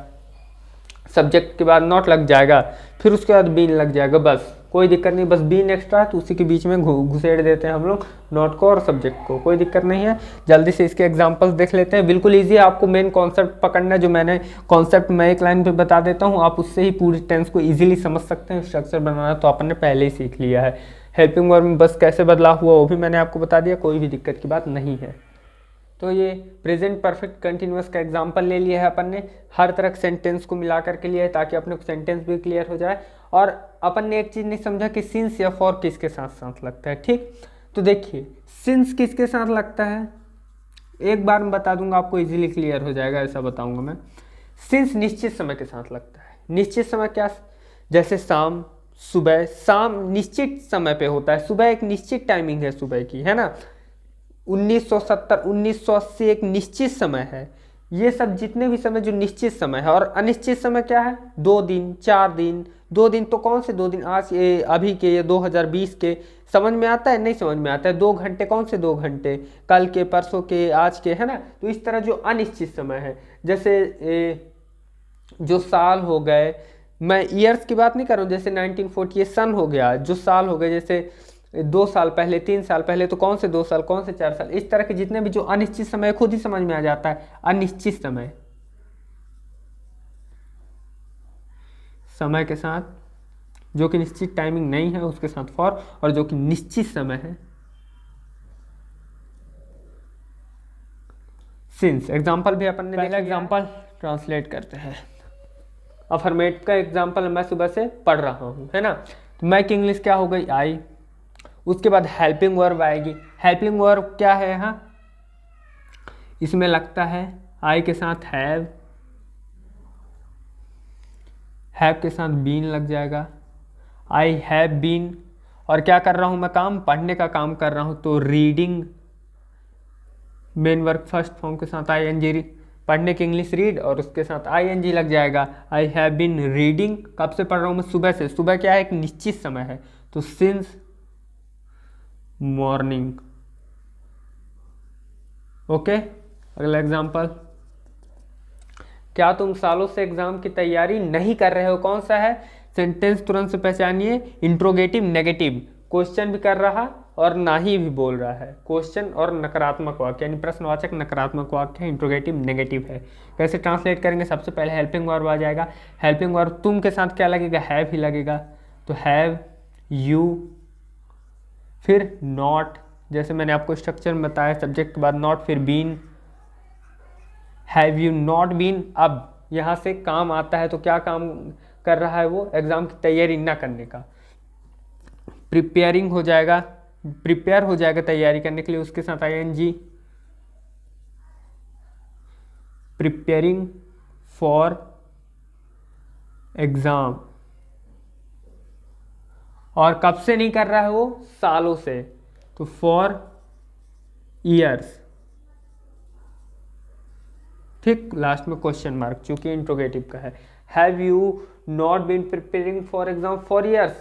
सब्जेक्ट के बाद नॉट लग जाएगा, फिर उसके बाद बीन लग जाएगा, बस कोई दिक्कत नहीं। बस बीन एक्स्ट्रा तो उसी के बीच में घुसेड़ देते हैं हम लोग नॉट को और सब्जेक्ट को, कोई दिक्कत नहीं है। जल्दी से इसके एग्जांपल्स देख लेते हैं, बिल्कुल इजी है, आपको मेन कॉन्सेप्ट पकड़ना है, जो मैंने कॉन्सेप्ट मैं एक लाइन पे बता देता हूँ, आप उससे ही पूरी टेंस को इजीली समझ सकते हैं। स्ट्रक्चर बनाना तो अपन ने पहले ही सीख लिया है। हेल्पिंग वर्ब में बस कैसे बदलाव हुआ वो भी मैंने आपको बता दिया, कोई भी दिक्कत की बात नहीं है। तो ये प्रेजेंट परफेक्ट कंटिन्यूअस का एग्जांपल ले लिया है अपन ने, हर तरह के सेंटेंस को मिला करके लिया है ताकि अपने को सेंटेंस भी क्लियर हो जाए। और अपन ने एक चीज़ नहीं समझा कि सिंस या फॉर किसके साथ साथ लगता है, ठीक। तो देखिए सिंस किसके साथ लगता है, एक बार मैं बता दूंगा आपको, इजीली क्लियर हो जाएगा, ऐसा बताऊंगा मैं। सिंस निश्चित समय के साथ लगता है। निश्चित समय क्या, जैसे शाम, सुबह, शाम निश्चित समय पे होता है, सुबह एक निश्चित टाइमिंग है सुबह की, है ना, 1970, 1980 एक निश्चित समय है। ये सब जितने भी समय जो निश्चित समय है, और अनिश्चित समय क्या है, 2 दिन 4 दिन। 2 दिन तो कौन से 2 दिन, आज ये अभी के, ये 2020 के, समझ में आता है, नहीं समझ में आता है। 2 घंटे कौन से 2 घंटे, कल के, परसों के, आज के, है ना। तो इस तरह जो अनिश्चित समय है, जैसे जो साल हो गए, मैं ईयर्स की बात नहीं कर रहा हूँ, जैसे 1940 ये सन हो गया, जो साल हो गए, जैसे 2 साल पहले, 3 साल पहले, तो कौन से 2 साल, कौन से 4 साल, इस तरह के जितने भी जो अनिश्चित समय, खुद ही समझ में आ जाता है। अनिश्चित समय, समय के साथ जो कि निश्चित टाइमिंग नहीं है उसके साथ फॉर, और जो कि निश्चित समय है सिंस। एग्जाम्पल भी अपन ने पहला एग्जाम्पल ट्रांसलेट करते हैं। अफर्मेटिव का एग्जाम्पल मैं सुबह से पढ़ रहा हूँ, है ना। तो मैं की इंग्लिश क्या हो गई, आई। उसके बाद हेल्पिंग वर्ब आएगी। हेल्पिंग वर्ब क्या है, यहाँ इसमें लगता है आई के साथ हैव के साथ बीन लग जाएगा। आई हैव बीन, और क्या कर रहा हूँ मैं, काम, पढ़ने का काम कर रहा हूँ, तो reading, main verb first form के साथ आई एन जी, पढ़ने की इंग्लिश रीड, और उसके साथ आई एन जी लग जाएगा। आई हैव बीन रीडिंग, कब से पढ़ रहा हूँ मैं, सुबह से। सुबह क्या है, एक निश्चित समय है, तो सिंस मॉर्निंग। ओके, अगला एग्जाम्पल, क्या तुम सालों से एग्जाम की तैयारी नहीं कर रहे हो, कौन सा है। सेंटेंस तुरंत से पहचानिए, इंट्रोगेटिव नेगेटिव, क्वेश्चन भी कर रहा और ना ही भी बोल रहा है। क्वेश्चन और नकारात्मक वाक्य, यानी प्रश्नवाचक नकारात्मक वाक्य है, इंट्रोगेटिव नेगेटिव है। कैसे ट्रांसलेट करेंगे, सबसे पहले हेल्पिंग वर्ब आ जाएगा। हेल्पिंग वर्ब तुम के साथ क्या लगेगा, हैव ही लगेगा, तो हैव यू, फिर नॉट, जैसे मैंने आपको स्ट्रक्चर में बताया, सब्जेक्ट के बाद नॉट, फिर been, have you not been. अब यहाँ से काम आता है, तो क्या काम कर रहा है वो, एग्जाम की तैयारी ना करने का। प्रिपेयरिंग हो जाएगा, प्रिपेयर हो जाएगा तैयारी करने के लिए, उसके साथ I N G, preparing for exam. और कब से नहीं कर रहा है वो, सालों से, तो फॉर ईयर्स। ठीक, लास्ट में क्वेश्चन मार्क, चूंकि इंट्रोगेटिव का है। Have you not been preparing for exam for years,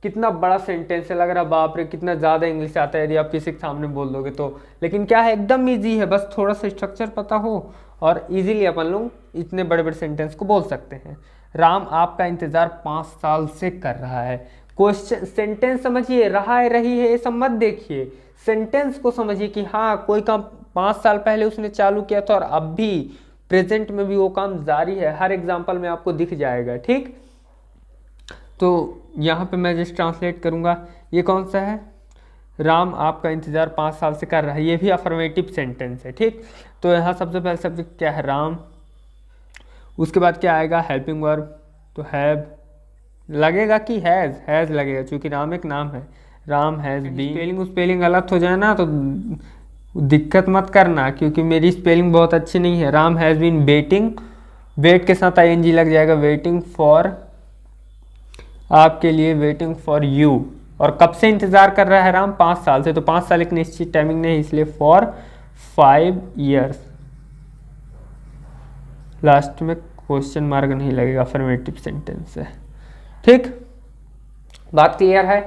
कितना बड़ा सेंटेंस है, लग रहा बाप रे कितना ज़्यादा इंग्लिश आता है यदि आप किसी के सामने बोल दोगे तो। लेकिन क्या है, एकदम इजी है, बस थोड़ा सा स्ट्रक्चर पता हो और इजीली अपन लोग इतने बड़े बड़े सेंटेंस को बोल सकते हैं। राम आपका इंतज़ार 5 साल से कर रहा है। क्वेश्चन, सेंटेंस समझिए, रहा है, रही है, ये सब मत देखिए, सेंटेंस को समझिए कि हाँ कोई काम 5 साल पहले उसने चालू किया था और अब भी प्रेजेंट में भी वो काम जारी है। हर एग्जाम्पल में आपको दिख जाएगा। ठीक, तो यहाँ पे मैं जस्ट ट्रांसलेट करूँगा। ये कौन सा है, राम आपका इंतज़ार 5 साल से कर रहा है, ये भी अफर्मेटिव सेंटेंस है। ठीक, तो यहाँ सबसे पहले सब्जेक्ट क्या है, राम, उसके बाद क्या आएगा, हेल्पिंग वर्ब, तो हैव लगेगा कि हैज़ लगेगा, क्योंकि राम एक नाम है। राम हैज़ बीन, स्पेलिंग गलत हो जाए ना तो दिक्कत मत करना, क्योंकि मेरी स्पेलिंग बहुत अच्छी नहीं है। Ram has been waiting, wait के साथ आई एन जी लग जाएगा, वेटिंग फॉर, आपके लिए, वेटिंग फॉर यू। और कब से इंतज़ार कर रहा है राम, 5 साल से, तो 5 साल एक निश्चित टाइमिंग नहीं, इसलिए फॉर 5 ईयर्स। लास्ट में क्वेश्चन मार्क नहीं लगेगा, अफर्मेटिव सेंटेंस है। ठीक, बात क्लियर है,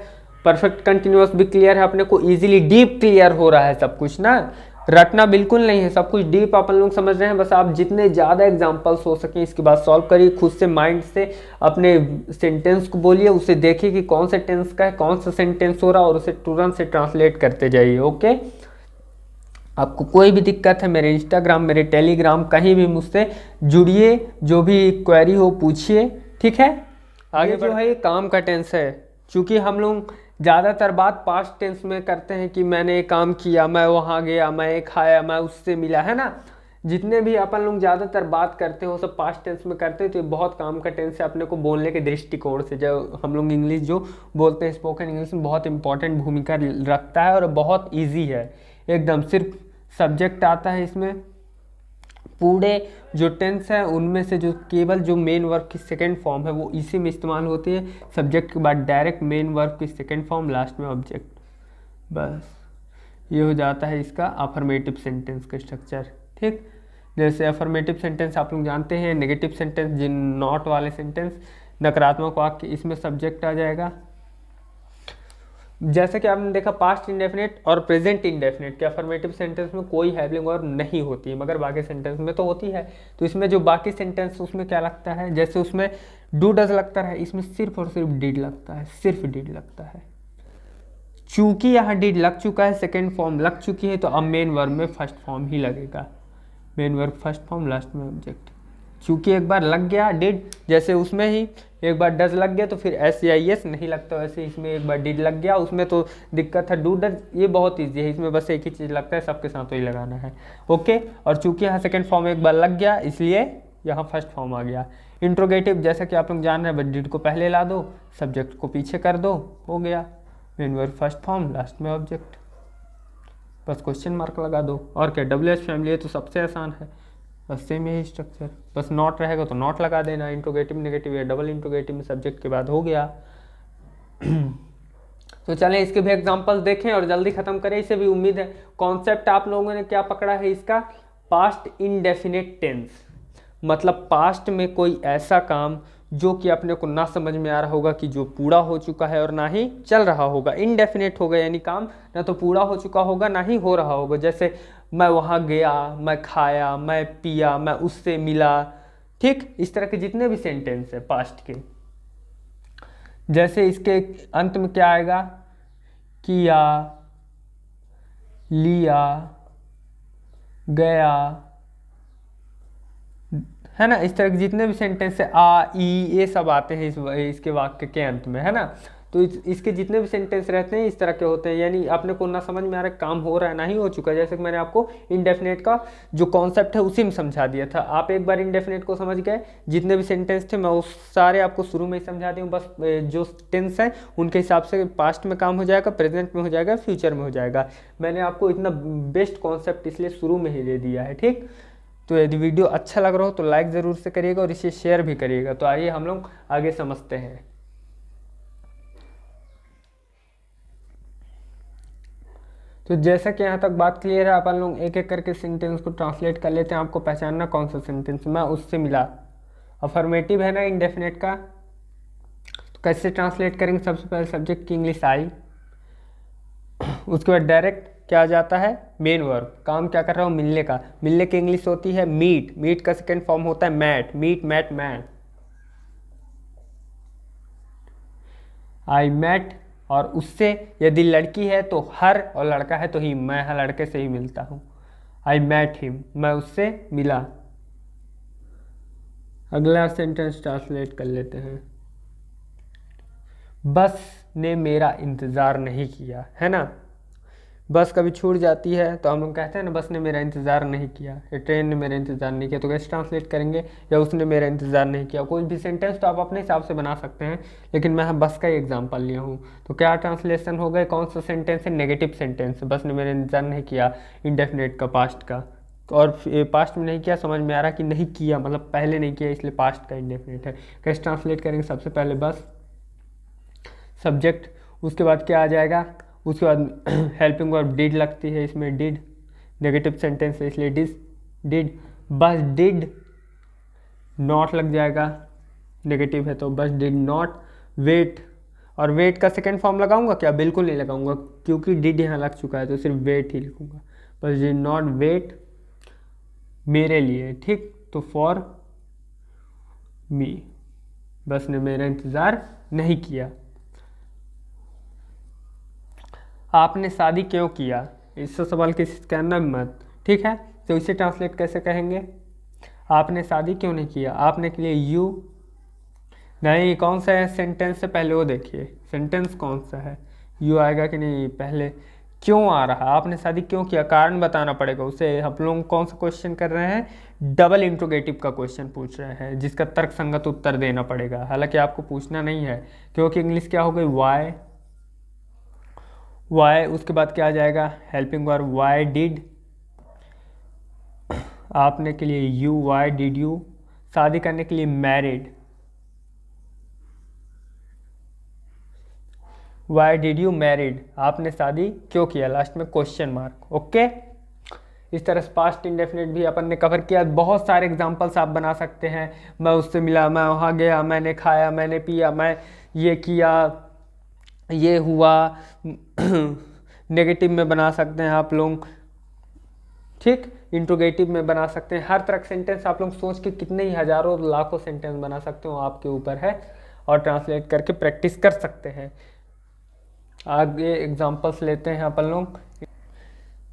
परफेक्ट कंटिन्यूअस भी क्लियर है, अपने को इजीली डीप क्लियर हो रहा है सब कुछ ना, रटना बिल्कुल नहीं है, सब कुछ डीप अपन लोग समझ रहे हैं। बस आप जितने ज़्यादा एग्जांपल्स हो सकें इसके बाद सॉल्व करिए, खुद से माइंड से अपने सेंटेंस को बोलिए, उसे देखिए कि कौन से टेंस का है, कौन सा सेंटेंस हो रहा है, और उसे तुरंत से ट्रांसलेट करते जाइए। ओके, आपको कोई भी दिक्कत है, मेरे इंस्टाग्राम, मेरे टेलीग्राम, कहीं भी मुझसे जुड़िए, जो भी क्वेरी हो पूछिए। ठीक है, आगे जो है ये काम का टेंस है, क्योंकि हम लोग ज़्यादातर बात पास्ट टेंस में करते हैं कि मैंने ये काम किया, मैं वहाँ गया, मैं ये खाया, मैं उससे मिला, है ना। जितने भी अपन लोग ज़्यादातर बात करते हैं वो सब पास्ट टेंस में करते हैं, तो ये बहुत काम का टेंस है अपने को बोलने के दृष्टिकोण से। जब हम लोग इंग्लिश जो बोलते हैं स्पोकन इंग्लिश में बहुत इंपॉर्टेंट भूमिका रखता है और बहुत ईजी है एकदम। सिर्फ सब्जेक्ट आता है इसमें, पूरे जो टेंस है उनमें से जो केवल जो मेन वर्ब की सेकंड फॉर्म है वो इसी में इस्तेमाल होती है। सब्जेक्ट के बाद डायरेक्ट मेन वर्ब की सेकंड फॉर्म, लास्ट में ऑब्जेक्ट, बस ये हो जाता है इसका अफर्मेटिव सेंटेंस का स्ट्रक्चर। ठीक, जैसे अफर्मेटिव सेंटेंस आप लोग जानते हैं, नेगेटिव सेंटेंस जिन नॉट वाले सेंटेंस, नकारात्मक वाक्य, इसमें सब्जेक्ट आ जाएगा। जैसे कि आपने देखा पास्ट इंडेफिनिट और प्रेजेंट इंडेफिनिट के अफर्मेटिव सेंटेंस में कोई हैविंग वर्ब नहीं होती है, मगर बाकी सेंटेंस में तो होती है। तो इसमें जो बाकी सेंटेंस उसमें क्या लगता है, जैसे उसमें डू डज लगता है, इसमें सिर्फ और सिर्फ डिड लगता है, सिर्फ डिड लगता है। चूंकि यहाँ डिड लग चुका है, सेकेंड फॉर्म लग चुकी है, तो अब मेन वर्ब में फर्स्ट फॉर्म ही लगेगा। Main verb first form, last में ऑब्जेक्ट। चूंकि एक बार लग गया डिड, जैसे उसमें ही एक बार डज लग गया तो फिर एस या एस नहीं लगता, वैसे इसमें एक बार डिड लग गया, उसमें तो दिक्कत है डू डज, ये बहुत ईजी है, इसमें बस एक ही चीज़ लगता है, सबके साथ वही लगाना है। ओके, और चूंकि यहाँ सेकेंड फॉर्म एक बार लग गया इसलिए यहाँ फर्स्ट फॉर्म आ गया। इंट्रोगेटिव जैसा कि आप लोग जान रहे हैं, बस डिड को पहले ला दो, सब्जेक्ट को पीछे कर दो, हो गया। Main verb first form, last में ऑब्जेक्ट, बस क्वेश्चन मार्क लगा दो। और क्या, WH फैमिली है तो सबसे आसान है, बस सेम यही स्ट्रक्चर, बस नॉट रहेगा तो नॉट लगा देना। इंट्रोगेटिव नेगेटिव या डबल इंट्रोगेटिव में सब्जेक्ट के बाद हो गया। तो चलें इसके भी एग्जांपल्स देखें और जल्दी खत्म करें इसे भी। उम्मीद है कॉन्सेप्ट आप लोगों ने क्या पकड़ा है इसका, पास्ट इनडेफिनिट टेंस, मतलब पास्ट में कोई ऐसा काम जो कि अपने को ना समझ में आ रहा होगा कि जो पूरा हो चुका है और ना ही चल रहा होगा। इनडेफिनिट होगा यानी काम ना तो पूरा हो चुका होगा ना ही हो रहा होगा। जैसे मैं वहाँ गया, मैं खाया, मैं पिया, मैं उससे मिला। ठीक, इस तरह के जितने भी सेंटेंस है पास्ट के, जैसे इसके अंत में क्या आएगा, किया, लिया, गया, है ना। इस तरह के जितने भी सेंटेंस है, आ, ई, ये सब आते हैं इसके वाक्य के अंत में, है ना। तो इसके जितने भी सेंटेंस रहते हैं इस तरह के होते हैं, यानी अपने को ना समझ में आ रहा है काम हो रहा है ना ही हो चुका है। जैसे कि मैंने आपको इनडेफिनेट का जो कॉन्सेप्ट है उसी में समझा दिया था। आप एक बार इनडेफिनेट को समझ गए, जितने भी सेंटेंस थे मैं उस सारे आपको शुरू में ही समझा दी हूँ। बस जो टेंस है उनके हिसाब से पास्ट में काम हो जाएगा, प्रेजेंट में हो जाएगा, फ्यूचर में हो जाएगा। मैंने आपको इतना बेस्ट कॉन्सेप्ट इसलिए शुरू में ही दे दिया है। ठीक, तो यदि वीडियो अच्छा लग रहा हो तो लाइक ज़रूर से करिएगा और इसे शेयर भी करिएगा। तो आइए हम लोग आगे समझते हैं। तो जैसा कि यहाँ तक बात क्लियर है, अपन लोग एक एक करके सेंटेंस को ट्रांसलेट कर लेते हैं। आपको पहचानना कौन सा सेंटेंस मैं उससे मिला। अफर्मेटिव है ना इंडेफिनेट का, तो कैसे ट्रांसलेट करेंगे, सबसे पहले सब्जेक्ट की इंग्लिश आई, उसके बाद डायरेक्ट क्या आ जाता है, मेन वर्ब। काम क्या कर रहा हूँ, मिलने का। मिलने की इंग्लिश होती है मीट, मीट का सेकेंड फॉर्म होता है मैट, मीट, मैट, मैट। आई मैट, और उससे यदि लड़की है तो हर, और लड़का है तो ही, मैं हर लड़के से ही मिलता हूँ। आई मैट हिम, मैं उससे मिला। अगला सेंटेंस ट्रांसलेट कर लेते हैं। बस ने मेरा इंतज़ार नहीं किया, है ना। बस कभी छूट जाती है तो हम लोग कहते हैं ना, बस ने मेरा इंतज़ार नहीं किया, या ट्रेन ने मेरा इंतज़ार नहीं किया। तो कैसे ट्रांसलेट करेंगे, या उसने मेरा इंतज़ार नहीं किया। कोई भी सेंटेंस तो आप अपने हिसाब से बना सकते हैं, लेकिन मैं बस का ही एग्जांपल लिया हूँ। तो क्या ट्रांसलेशन हो गए, कौन सा सेंटेंस है, नेगेटिव सेंटेंस। बस ने मेरा इंतज़ार नहीं किया, इंडेफिनेट का, पास्ट का। और पास्ट में नहीं किया, समझ में आ रहा कि नहीं किया मतलब पहले नहीं किया, इसलिए पास्ट का इंडेफिनेट है। कैसे ट्रांसलेट करेंगे, सबसे पहले बस सब्जेक्ट, उसके बाद क्या आ जाएगा, उसके बाद हेल्पिंग वर्ब डिड लगती है इसमें, डिड। नेगेटिव सेंटेंस है इसलिए डिड। बस डिड नॉट लग जाएगा, नेगेटिव है तो बस डिड नॉट। वेट, और वेट का सेकेंड फॉर्म लगाऊंगा क्या, बिल्कुल नहीं लगाऊंगा, क्योंकि डिड यहाँ लग चुका है तो सिर्फ वेट ही लिखूंगा। बस डिड नॉट वेट मेरे लिए। ठीक, तो फॉर मी, बस ने मेरा इंतज़ार नहीं किया। आपने शादी क्यों किया, इससे सवाल किसी कहना मत। ठीक है, तो इसे ट्रांसलेट कैसे कहेंगे, आपने शादी क्यों नहीं किया। आपने के लिए यू, नहीं कौन सा है सेंटेंस से पहले वो देखिए, सेंटेंस कौन सा है, यू आएगा कि नहीं, पहले क्यों आ रहा, आपने शादी क्यों किया, कारण बताना पड़ेगा उसे। हम लोग कौन सा क्वेश्चन कर रहे हैं, डबल इंट्रोगेटिव का क्वेश्चन पूछ रहे हैं, जिसका तर्क संगत उत्तर देना पड़ेगा। हालांकि आपको पूछना नहीं है, क्योंकि इंग्लिश क्या हो गई, वाई। उसके बाद क्या आ जाएगा, हेल्पिंग वर्ब वाई डिड, आपने के लिए यू, वाई डिड यू। शादी करने के लिए married, why did you married, आपने शादी क्यों किया, लास्ट में क्वेश्चन मार्क। ओके, इस तरह से पास्ट इंडेफिनिट भी अपन ने कवर किया। बहुत सारे एग्जांपल्स आप बना सकते हैं, मैं उससे मिला, मैं वहाँ गया, मैंने खाया, मैंने पिया, मैं ये किया, ये हुआ। नेगेटिव में बना सकते हैं आप लोग, ठीक, इंट्रोगेटिव में बना सकते हैं। हर तरह का सेंटेंस आप लोग सोच के कितने ही हजारों लाखों सेंटेंस बना सकते हो, आपके ऊपर है, और ट्रांसलेट करके प्रैक्टिस कर सकते हैं। आगे एग्जांपल्स लेते हैं अपन लोग।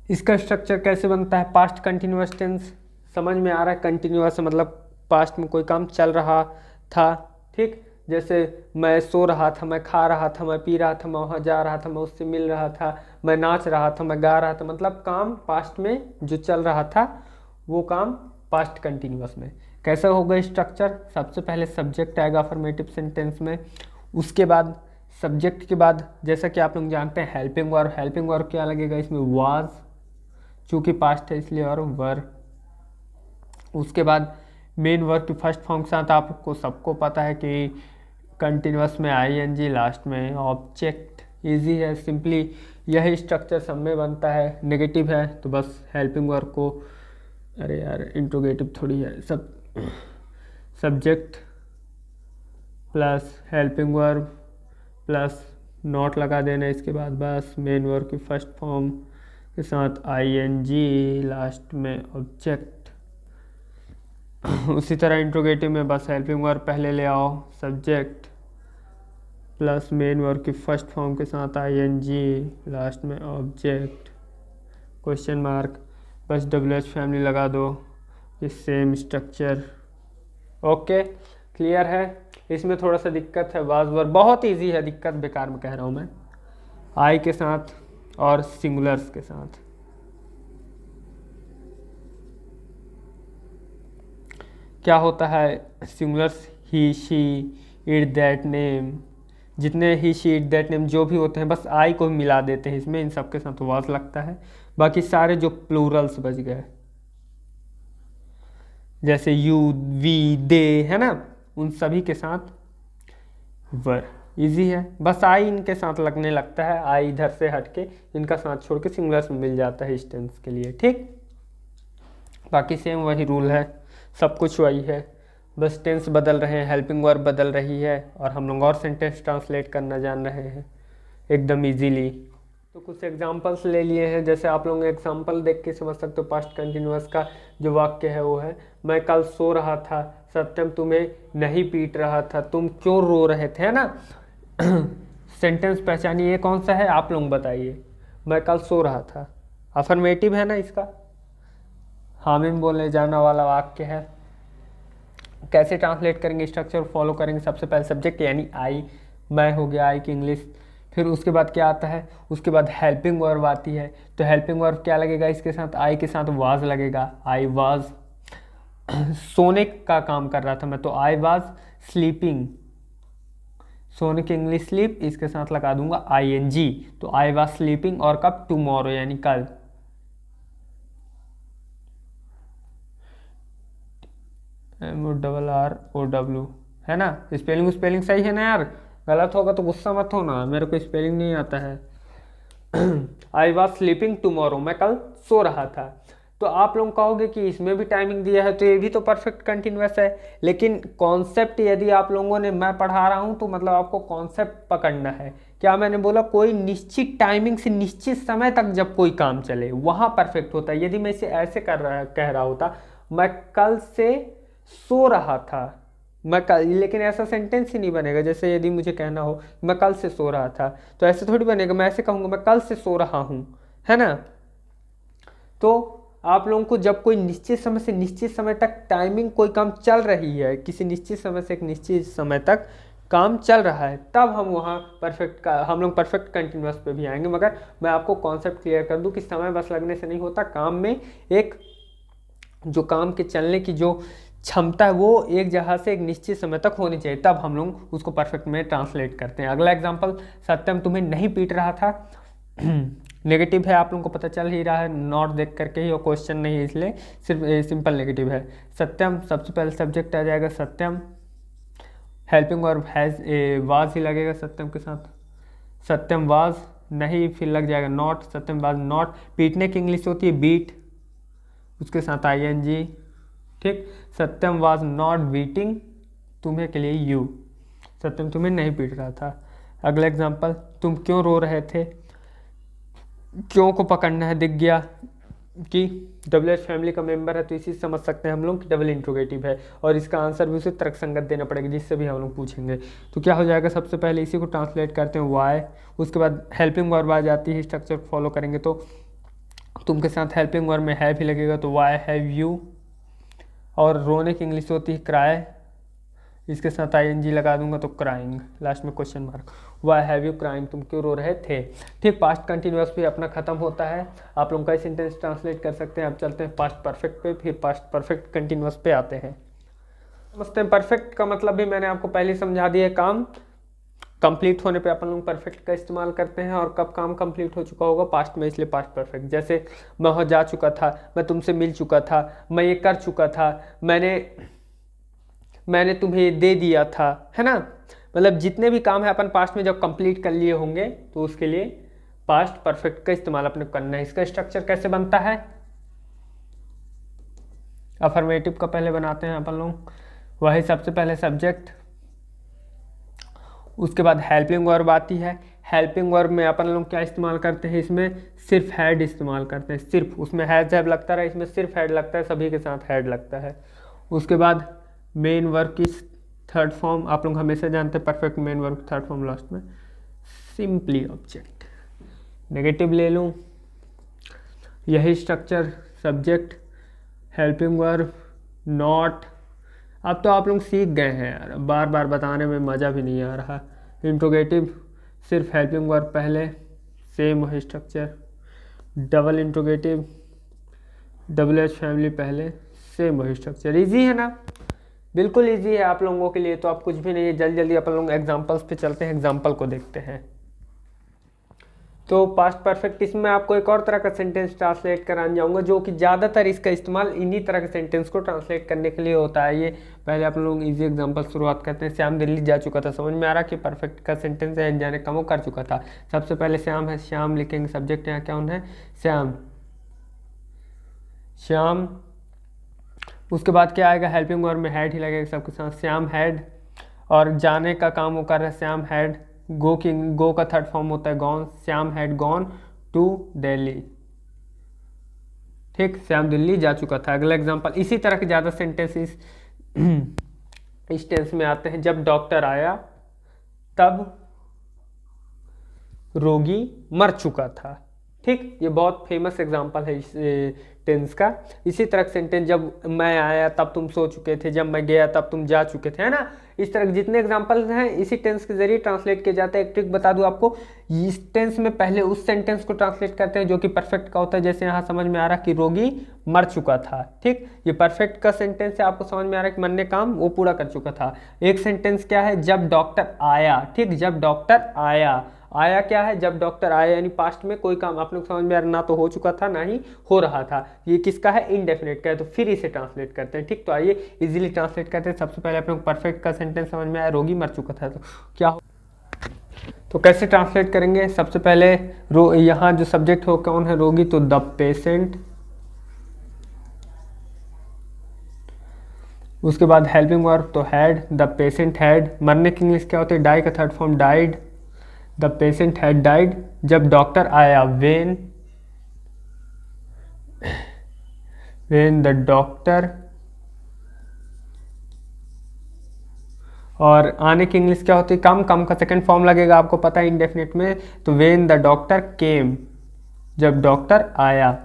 इसका स्ट्रक्चर कैसे बनता है, पास्ट कंटिन्यूअस टेंस समझ में आ रहा है। कंटिन्यूअस मतलब पास्ट में कोई काम चल रहा था, ठीक, जैसे मैं सो रहा था, मैं खा रहा था, मैं पी रहा था, मैं वहाँ जा रहा था, मैं उससे मिल रहा था, मैं नाच रहा था, मैं गा रहा था, मतलब काम पास्ट में जो चल रहा था वो काम पास्ट कंटिन्यूअस में। कैसा होगा स्ट्रक्चर, सबसे पहले सब्जेक्ट आएगा अफर्मेटिव सेंटेंस में, उसके बाद सब्जेक्ट के बाद जैसा कि आप लोग जानते हैं हेल्पिंग वर्ब। हेल्पिंग वर्ब क्या लगेगा इसमें, वाज, चूँकि पास्ट है इसलिए, और वर्ब। उसके बाद मेन वर्ब की फर्स्ट फॉर्म के साथ आपको सबको पता है कि कंटिन्यूअस में आईएनजी, लास्ट में ऑब्जेक्ट। इजी है, सिंपली यही स्ट्रक्चर सब में बनता है। नेगेटिव है तो बस हेल्पिंग वर्ब को, अरे यार इंट्रोगेटिव थोड़ी है, subject plus helping verb plus not लगा देना, इसके बाद बस मेन वर्ब की फर्स्ट फॉर्म के साथ आईएनजी, लास्ट में ऑब्जेक्ट। उसी तरह इंट्रोगेटिव में बस हेल्पिंग वर्ब पहले ले आओ, सब्जेक्ट प्लस मेन वर्ब की फर्स्ट फॉर्म के साथ आईएनजी, लास्ट में ऑब्जेक्ट, क्वेश्चन मार्क, बस WH फैमिली लगा दो, ये सेम स्ट्रक्चर। ओके, क्लियर है। इसमें थोड़ा सा दिक्कत है, वाज वर्ब बहुत इजी है, दिक्कत बेकार में कह रहा हूँ मैं, आई के साथ और सिंगुलर्स के साथ। क्या होता है singulars, he, she, it, that, name, जितने ही शी, इट, दैट, नेम जो भी होते हैं बस आई को मिला देते हैं इसमें, इन सब के साथ वाज लगता है। बाकी सारे जो प्लूरल्स बच गए जैसे यू, वी, दे, है ना, उन सभी के साथ वर। इजी है, बस आई इनके साथ लगने लगता है, आई इधर से हटके इनका साथ छोड़ के सिंगुलर्स में मिल जाता है इस टेंस के लिए, ठीक। बाकी सेम वही रूल है, सब कुछ वही है, बस टेंस बदल रहे हैं, हेल्पिंग वर्ब बदल रही है, और हम लोग और सेंटेंस ट्रांसलेट करना जान रहे हैं एकदम इजीली। तो कुछ एग्जांपल्स ले लिए हैं, जैसे आप लोग एग्जांपल देख के समझ सकते हो। पास्ट कंटिन्यूअस का जो वाक्य है वो है, मैं कल सो रहा था, सत्यम तुम्हें नहीं पीट रहा था, तुम क्यों रो रहे थे, है ना। सेंटेंस पहचानिए कौन सा है, आप लोग बताइए। मैं कल सो रहा था, अफर्मेटिव है ना इसका, हामिम बोले जाना वाला वाक्य है। कैसे ट्रांसलेट करेंगे, स्ट्रक्चर फॉलो करेंगे। सबसे पहले सब्जेक्ट यानी आई, मैं हो गया आई की इंग्लिश। फिर उसके बाद क्या आता है, उसके बाद हेल्पिंग वर्ब आती है, तो हेल्पिंग वर्ब क्या लगेगा इसके साथ, आई के साथ वाज लगेगा, आई वाज सोने का काम कर रहा था मैं, तो आई वाज स्लीपिंग, सोने की इंग्लिश स्लीप, इसके साथ लगा दूंगा आईएनजी, तो आई वाज स्लीपिंग, और कब, टुमारो यानी कल। MORROW है ना, स्पेलिंग सही है ना यार, गलत होगा तो गुस्सा मत होना, मेरे को स्पेलिंग नहीं आता है। आई वॉज स्लीपिंग टुमारो, मैं कल सो रहा था। तो आप लोग कहोगे कि इसमें भी टाइमिंग दिया है, तो ये भी तो परफेक्ट कंटिन्यूअस है, लेकिन कॉन्सेप्ट यदि आप लोगों ने, मैं पढ़ा रहा हूँ तो मतलब आपको कॉन्सेप्ट पकड़ना है। क्या मैंने बोला, कोई निश्चित टाइमिंग से निश्चित समय तक जब कोई काम चले वहाँ परफेक्ट होता है। यदि मैं इसे ऐसे कह रहा होता, मैं कल से सो रहा था, मैं कल, लेकिन ऐसा सेंटेंस ही नहीं बनेगा। जैसे यदि मुझे कहना हो मैं कल से सो रहा था, तो ऐसे थोड़ी बनेगा, मैं ऐसे कहूँगा मैं कल से सो रहा हूँ, है ना। तो आप लोगों को जब कोई निश्चित समय से निश्चित समय तक टाइमिंग, कोई काम चल रही है, किसी निश्चित समय से एक निश्चित समय तक काम चल रहा है, तब हम वहाँ हम लोग परफेक्ट कंटिन्यूअस पे भी आएंगे। मगर मैं आपको कॉन्सेप्ट क्लियर कर दूँ कि समय बस लगने से नहीं होता, काम में एक जो काम के चलने की जो क्षमता है वो एक जगह से एक निश्चित समय तक होनी चाहिए, तब हम लोग उसको परफेक्ट में ट्रांसलेट करते हैं। अगला एग्जांपल, सत्यम तुम्हें नहीं पीट रहा था। नेगेटिव है, आप लोगों को पता चल ही रहा है, नॉट देख करके ही, और क्वेश्चन नहीं है इसलिए सिर्फ सिंपल नेगेटिव है। सत्यम, सबसे पहले सब्जेक्ट आ जाएगा Satyam, helping verb has, was ही लगेगा सत्यम के साथ, सत्यम वाज नहीं, फिर लग जाएगा नॉट, सत्यम वाज नॉट। पीटने की इंग्लिश होती है बीट, उसके साथ ING। ठीक, सत्यम वाज नॉट बीटिंग तुम्हें के लिए यू, सत्यम तुम्हें नहीं पीट रहा था। अगला एग्जांपल, तुम क्यों रो रहे थे, क्यों को पकड़ना है, दिख गया कि WH फैमिली का मेंबर है, तो इसी से समझ सकते हैं हम लोग कि डबल इंट्रोगेटिव है, और इसका आंसर भी उसे तर्कसंगत देना पड़ेगा, जिससे भी हम लोग पूछेंगे। तो क्या हो जाएगा, सबसे पहले इसी को ट्रांसलेट करते हैं वाई, उसके बाद हेल्पिंग वर्ब आ जाती है, स्ट्रक्चर फॉलो करेंगे तो तुम के साथ हेल्पिंग वर्ब में हैव ही लगेगा, तो वाई हैव यू। और रोने की इंग्लिश होती है क्राई, इसके साथ ING लगा दूंगा तो क्राइंग, लास्ट में question mark. Why have you crying, तुम क्यों रो रहे थे। ठीक, पास्ट कंटिन्यूअस पे अपना खत्म होता है। आप लोग कई सेंटेंस ट्रांसलेट कर सकते हैं। अब चलते हैं पास्ट परफेक्ट पे, फिर पास्ट परफेक्ट कंटिन्यूअस पे आते हैं। समझते हैं, परफेक्ट का मतलब भी मैंने आपको पहले समझा दिया। काम कंप्लीट होने पे अपन लोग परफेक्ट का इस्तेमाल करते हैं, और कब काम कंप्लीट हो चुका होगा, पास्ट में, इसलिए पास्ट परफेक्ट। जैसे मैं वहाँ जा चुका था, मैं तुमसे मिल चुका था, मैं ये कर चुका था, मैंने तुम्हें दे दिया था, है ना। मतलब जितने भी काम है अपन पास्ट में जब कंप्लीट कर लिए होंगे, तो उसके लिए पास्ट परफेक्ट का इस्तेमाल अपने करना है। इसका स्ट्रक्चर कैसे बनता है, अफर्मेटिव का पहले बनाते हैं अपन लोग। वही सबसे पहले सब्जेक्ट, उसके बाद हेल्पिंग वर्ब आती है। हेल्पिंग वर्ब में अपन लोग क्या इस्तेमाल करते हैं, इसमें सिर्फ हैड इस्तेमाल करते हैं, सिर्फ। उसमें हैज हैव लगता है, इसमें सिर्फ हैड लगता है, सभी के साथ हैड लगता है। उसके बाद मेन वर्ब की थर्ड फॉर्म, आप लोग हमेशा जानते हैं perfect main verb third form last में, सिंपली ऑब्जेक्ट। नेगेटिव ले लूँ, यही structure, subject, helping verb, not. अब तो आप लोग सीख गए हैं यार, बार बार बताने में मज़ा भी नहीं आ रहा। इंट्रोगेटिव, सिर्फ हेल्पिंग वर्ब पहले, सेम वही structure. Double interrogative, WH family पहले, सेम वही स्ट्रक्चर। इजी है ना, बिल्कुल इजी है आप लोगों के लिए, तो आप कुछ भी नहीं है। जल्दी जल्दी अपन लोग एग्जांपल्स पे चलते हैं, एग्जांपल को देखते हैं। तो पास्ट परफेक्ट, इसमें आपको एक और तरह का सेंटेंस ट्रांसलेट कराने जाऊंगा, जो कि ज़्यादातर इसका इस्तेमाल इन्हीं तरह के सेंटेंस को ट्रांसलेट करने के लिए होता है। ये पहले आप लोग इजी एग्जांपल शुरुआत करते हैं। श्याम दिल्ली जा चुका था, समझ में आ रहा कि परफेक्ट का सेंटेंस है, जाने का वो कर चुका था। सबसे पहले श्याम है, श्याम लिखेंगे, सब्जेक्ट यहाँ क्या है, श्याम, श्याम। उसके बाद क्या आएगा, हेल्पिंग वर्ब में हैड ही लगेगा सबके साथ, श्याम हैड। और जाने का काम वो कर रहा है, श्याम हैड गो का थर्ड फॉर्म होता है gone, Shyam had gone to Delhi. ठीक, श्याम दिल्ली जा चुका था। अगला एग्जांपल, इसी तरह के ज़्यादा सेंटेंसेस इस टेंस में आते हैं। जब डॉक्टर आया तब रोगी मर चुका था। ठीक, ये बहुत फेमस एग्जांपल है इस टेंस का। इसी तरह का सेंटेंस, जब मैं आया तब तुम सो चुके थे, जब मैं गया तब तुम जा चुके थे, है ना। इस तरह के जितने एग्जांपल हैं इसी टेंस के जरिए ट्रांसलेट किए जाते हैं। एक ट्रिक बता दूं आपको, इस टेंस में पहले उस सेंटेंस को ट्रांसलेट करते हैं जो कि परफेक्ट का होता है। जैसे यहाँ समझ में आ रहा कि रोगी मर चुका था। ठीक, ये परफेक्ट का सेंटेंस है, आपको समझ में आ रहा है कि मरने काम वो पूरा कर चुका था। एक सेंटेंस क्या है, जब डॉक्टर आया। ठीक, जब डॉक्टर आया, आया क्या है, जब डॉक्टर आया, यानी पास्ट में कोई काम आप लोग समझ में आ रहा, ना तो हो चुका था ना ही हो रहा था। ये किसका है, इनडेफिनेट का है, तो फिर इसे ट्रांसलेट करते हैं। ठीक, तो आइए इजीली ट्रांसलेट करते हैं। सबसे पहले आप लोग परफेक्ट का सेंटेंस समझ में आया, रोगी मर चुका था, तो क्या हो, तो कैसे ट्रांसलेट करेंगे। सबसे पहले यहाँ जो सब्जेक्ट हो कौन है, रोगी, तो द पेशेंट। उसके बाद हेल्पिंग वर्ब तो हैड, द पेशेंट हैड। मरने की इंग्लिश क्या होती है, डाई का third form died, the patient had died. जब डॉक्टर आया, वेन द डॉक्टर। और आने की इंग्लिश क्या होती है, कम का सेकंड फॉर्म लगेगा, आपको पता है इंडेफिनिट में, तो वेन द डॉक्टर केम, जब डॉक्टर आया।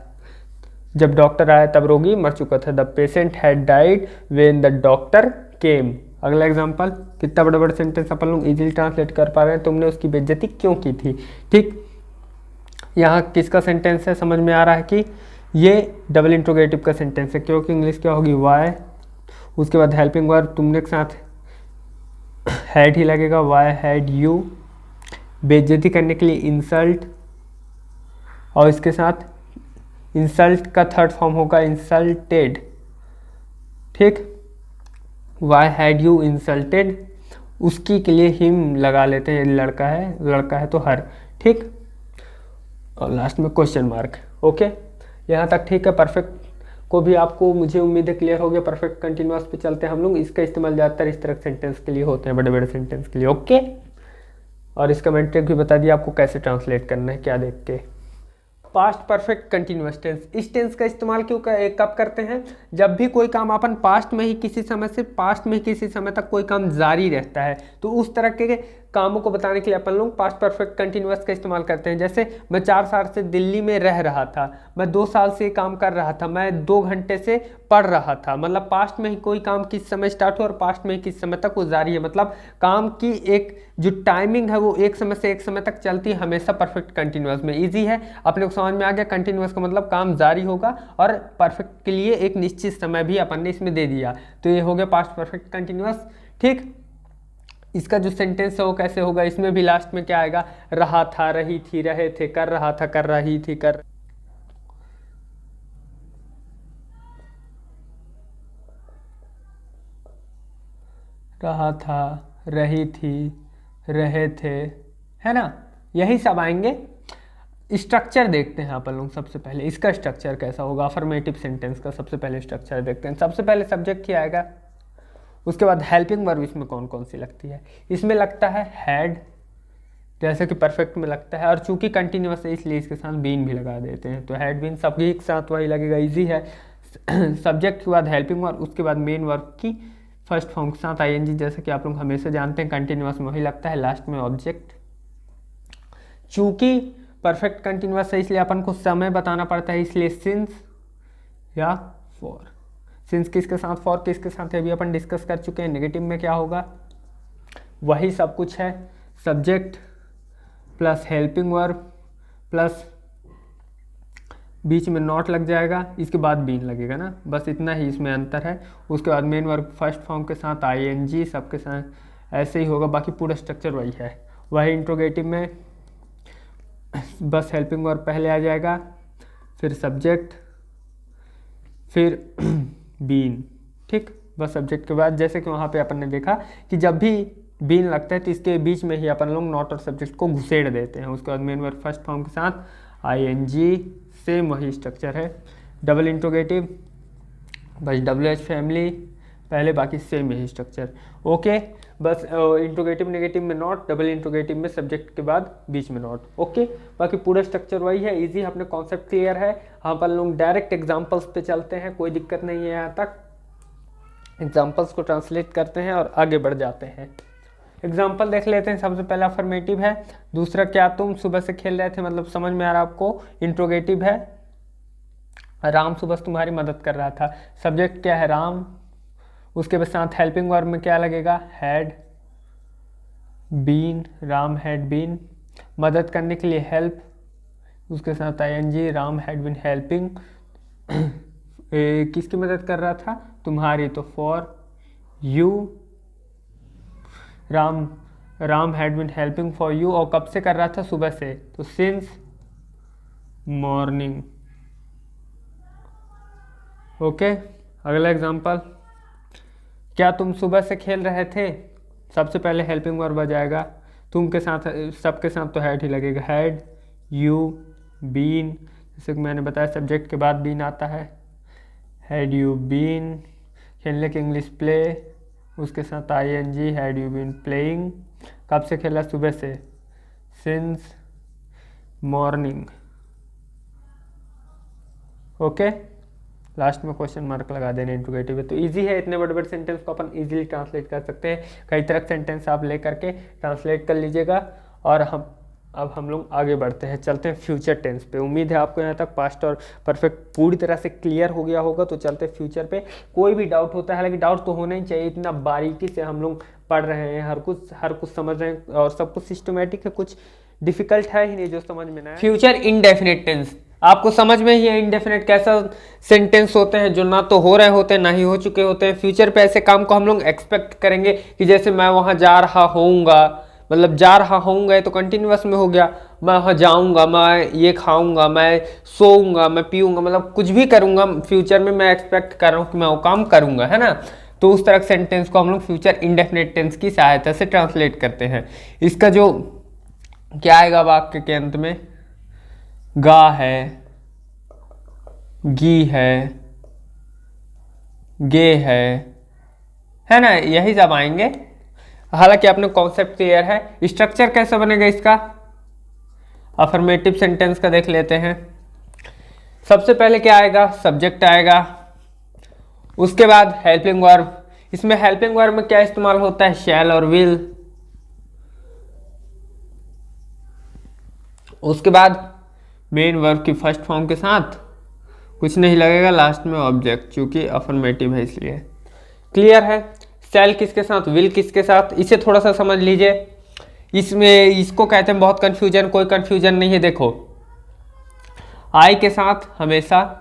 जब डॉक्टर आया तब रोगी मर चुका था, the patient had died when the doctor केम। अगला एग्जांपल, कितना बड़ा बड़ा सेंटेंस अपन लोग इजीली ट्रांसलेट कर पा रहे हैं। तुमने उसकी बेइज्जती क्यों की थी। ठीक, यहाँ किसका सेंटेंस है, समझ में आ रहा है कि ये डबल इंट्रोगेटिव का सेंटेंस है, क्योंकि इंग्लिश क्या होगी, वाई। उसके बाद हेल्पिंग वर्ब तुमने के साथ हैड ही लगेगा, वाई हैड यू। बेइज्जती करने के लिए इंसल्ट, और इसके साथ इंसल्ट का थर्ड फॉर्म होगा इंसल्टेड। ठीक, वाई हैड यू इंसल्टेड। उसकी के लिए हिम लगा लेते हैं, लड़का है तो हर, ठीक। और लास्ट में क्वेश्चन मार्क। ओके, यहाँ तक ठीक है। परफेक्ट को भी आपको, मुझे उम्मीद है, क्लियर हो गया। परफेक्ट कंटिन्यूअस पे चलते हैं हम लोग। इसका इस्तेमाल ज़्यादातर इस तरह सेंटेंस के लिए होते हैं, बड़े बड़े सेंटेंस के लिए। ओके, और इसका मैंने ट्रिक भी बता दिया आपको कैसे ट्रांसलेट करना है, क्या देख के। पास्ट परफेक्ट कंटिन्यूअस टेंस, इस टेंस का इस्तेमाल कब करते हैं? जब भी कोई काम अपन पास्ट में ही किसी समय तक कोई काम जारी रहता है, तो उस तरह के कामों को बताने के लिए अपन लोग पास्ट परफेक्ट कंटिन्यूअस का इस्तेमाल करते हैं। जैसे मैं 4 साल से दिल्ली में रह रहा था, मैं 2 साल से काम कर रहा था, मैं 2 घंटे से पढ़ रहा था। मतलब पास्ट में ही कोई काम किस समय स्टार्ट हुआ और पास्ट में ही किस समय तक वो जारी है। मतलब काम की एक जो टाइमिंग है वो एक समय से एक समय तक चलती है हमेशा परफेक्ट कंटिन्यूअस में। इजी है, अपने को समझ में आ गया। कंटिन्यूअस का मतलब काम जारी होगा, और परफेक्ट के लिए एक निश्चित समय भी अपन ने इसमें दे दिया, तो ये हो गया पास्ट परफेक्ट कंटिन्यूअस, ठीक। इसका जो सेंटेंस है वो कैसे होगा? इसमें भी लास्ट में क्या आएगा? रहा था, रही थी, रहे थे, कर रहा था, कर रही थी, कर रहा था, रही थी, रहे थे, है ना। यही सब आएंगे। स्ट्रक्चर देखते हैं अपन लोग सबसे पहले, इसका स्ट्रक्चर कैसा होगा। अफर्मेटिव सेंटेंस का सबसे पहले स्ट्रक्चर देखते हैं। सबसे पहले सब्जेक्ट ही आएगा, उसके बाद हेल्पिंग वर्ब इसमें कौन कौन सी लगती है। इसमें लगता है हैड, जैसे कि परफेक्ट में लगता है, और चूंकि कंटिन्यूअस है इसलिए इसके साथ बीन भी लगा देते हैं, तो हैड बीन सबके एक साथ वही लगेगा, इजी है। सब्जेक्ट के बाद हेल्पिंग वर्ब, उसके बाद मेन वर्ब की फर्स्ट फॉर्म के साथ आईएनजी, जैसे कि आप लोग हमेशा जानते हैं कंटिन्यूअस में वही लगता है। लास्ट में ऑब्जेक्ट, चूंकि परफेक्ट कंटिन्यूअस है इसलिए अपन को समय बताना पड़ता है, इसलिए सिंस या फॉर। सिंस किसके साथ, फॉर किसके साथ है, अभी अपन डिस्कस कर चुके हैं। नेगेटिव में क्या होगा? वही सब कुछ है, subject plus helping verb plus बीच में नॉट लग जाएगा, इसके बाद बीन लगेगा ना, बस इतना ही इसमें अंतर है। उसके बाद मेन वर्ब फर्स्ट फॉर्म के साथ आईएनजी, सबके साथ ऐसे ही होगा, बाकी पूरा स्ट्रक्चर वही है। वही इंट्रोगेटिव में बस हेल्पिंग वर्ब पहले आ जाएगा, फिर सब्जेक्ट, फिर बीन, ठीक। बस सब्जेक्ट के बाद, जैसे कि वहाँ पे अपन ने देखा कि जब भी बीन लगता है तो इसके बीच में ही अपन लोग नॉट और सब्जेक्ट को घुसेड़ देते हैं। उसके बाद मेन वर्ब फर्स्ट फॉर्म के साथ आईएनजी, सेम वही स्ट्रक्चर है। डबल इंट्रोगेटिव, बस WH फैमिली पहले, बाकी सेम यही स्ट्रक्चर। ओके, बस इंट्रोगेटिव नेगेटिव में नॉट, डबल इंट्रोगेटिव में सब्जेक्ट के बाद बीच में नॉट। ओके, बाकी पूरा स्ट्रक्चर वही है, इजी, अपने कॉन्सेप्ट क्लियर है। हम अपन लोग डायरेक्ट एग्जांपल्स पे चलते हैं, कोई दिक्कत नहीं है। यहाँ तक एग्जांपल्स को ट्रांसलेट करते हैं और आगे बढ़ जाते हैं। एग्जाम्पल देख लेते हैं। सबसे पहला अफर्मेटिव है, दूसरा क्या तुम सुबह से खेल रहे थे, मतलब समझ में आ रहा है आपको। इंट्रोगेटिव है, राम सुबह से तुम्हारी मदद कर रहा था। सब्जेक्ट क्या है? राम। उसके साथ हेल्पिंग वर्ब में क्या लगेगा? Had been, Ram had been. मदद करने के लिए हेल्प, उसके साथ ING, Ram had been helping. किसकी मदद कर रहा था? तुम्हारी, तो for you. Ram had been helping for you, और कब से कर रहा था? सुबह से, तो सिंस मॉर्निंग। ओके, अगला एग्जांपल, क्या तुम सुबह से खेल रहे थे? सबसे पहले हेल्पिंग वर्ब आ जाएगा, तुम के साथ, सबके साथ तो हैड ही लगेगा, हैड यू बीन। जैसे कि मैंने बताया सब्जेक्ट के बाद बीन आता है, हैड यू बीन। खेलने के इंग्लिश प्ले, उसके साथ ING, had you been playing. कब से खेला? सुबह से, सिंस मॉर्निंग। ओके, लास्ट में क्वेश्चन मार्क लगा देने इंट्रोगेटिव है, तो इजी है। इतने बड़े बड़े सेंटेंस को अपन इजीली ट्रांसलेट कर सकते हैं। कई तरह के सेंटेंस आप ले करके ट्रांसलेट कर लीजिएगा। और अब हम लोग आगे बढ़ते हैं, चलते हैं फ्यूचर टेंस पे। उम्मीद है आपको यहाँ तक पास्ट और परफेक्ट पूरी तरह से क्लियर हो गया होगा। तो चलते हैं फ्यूचर पे। कोई भी डाउट होता है, हालांकि डाउट तो होना ही चाहिए, इतना बारीकी से हम लोग पढ़ रहे हैं, हर कुछ समझ रहे हैं, और सब कुछ सिस्टमेटिक है, कुछ डिफिकल्ट है ही नहीं जो समझ में ना आए। फ्यूचर इंडेफिनिट टेंस, आपको समझ में ही है इंडेफिनिट कैसा सेंटेंस होते हैं, जो ना तो हो रहे होते हैं ना ही हो चुके होते हैं। फ्यूचर पे ऐसे काम को हम लोग एक्सपेक्ट करेंगे कि जैसे मैं वहां जा रहा होऊंगा, मतलब जा रहा होऊंगा तो कंटिन्यूअस में हो गया। मैं वहाँ जाऊंगा, मैं ये खाऊंगा, मैं सोऊंगा, मैं पीऊंगा, मतलब कुछ भी करूंगा फ्यूचर में, मैं एक्सपेक्ट कर रहा हूँ कि मैं वो काम करूंगा, है ना। तो उस तरह के सेंटेंस को हम लोग फ्यूचर इंडेफिनिट टेंस की सहायता से ट्रांसलेट करते हैं। इसका जो क्या आएगा वाक्य के अंत में, गा है, गी है, गे है ना, यही सब आएंगे। हालांकि अपने कॉन्सेप्ट क्लियर है। स्ट्रक्चर कैसा बनेगा इसका, अफर्मेटिव सेंटेंस का देख लेते हैं। सबसे पहले क्या आएगा, सब्जेक्ट आएगा, उसके बाद हेल्पिंग वर्ब। इसमें हेल्पिंग वर्ब में क्या इस्तेमाल होता है, शैल और विल। उसके बाद मेन वर्ब की फर्स्ट फॉर्म के साथ कुछ नहीं लगेगा, लास्ट में ऑब्जेक्ट, क्योंकि अफर्मेटिव है इसलिए। क्लियर है। शैल किसके साथ, विल किसके साथ, इसे थोड़ा सा समझ लीजिए। इसमें इसको कहते हैं बहुत कंफ्यूजन, कोई कंफ्यूजन नहीं है। देखो आई के साथ हमेशा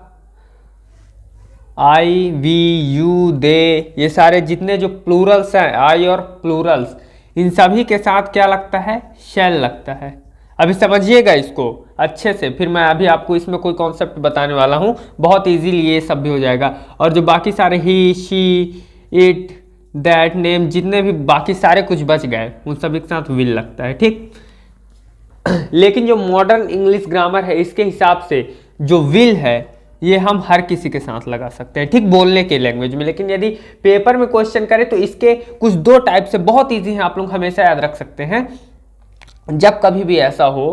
आई, वी, यू, दे, ये सारे जितने जो प्लूरल्स हैं, आई और प्लूरल्स, इन सभी के साथ क्या लगता है, शैल लगता है। अभी समझिएगा इसको अच्छे से, फिर मैं अभी आपको इसमें कोई कॉन्सेप्ट बताने वाला हूँ, बहुत इजीली ये सब भी हो जाएगा। और जो बाकी सारे ही, शी, इट, दैट, नेम, जितने भी बाकी सारे कुछ बच गए, उन सभी के साथ विल लगता है, ठीक। लेकिन जो मॉडर्न इंग्लिश ग्रामर है, इसके हिसाब से जो विल है ये हम हर किसी के साथ लगा सकते हैं, ठीक, बोलने के लैंग्वेज में। लेकिन यदि पेपर में क्वेश्चन करें तो इसके कुछ दो टाइप से बहुत इजी हैं, आप लोग हमेशा याद रख सकते हैं। जब कभी भी ऐसा हो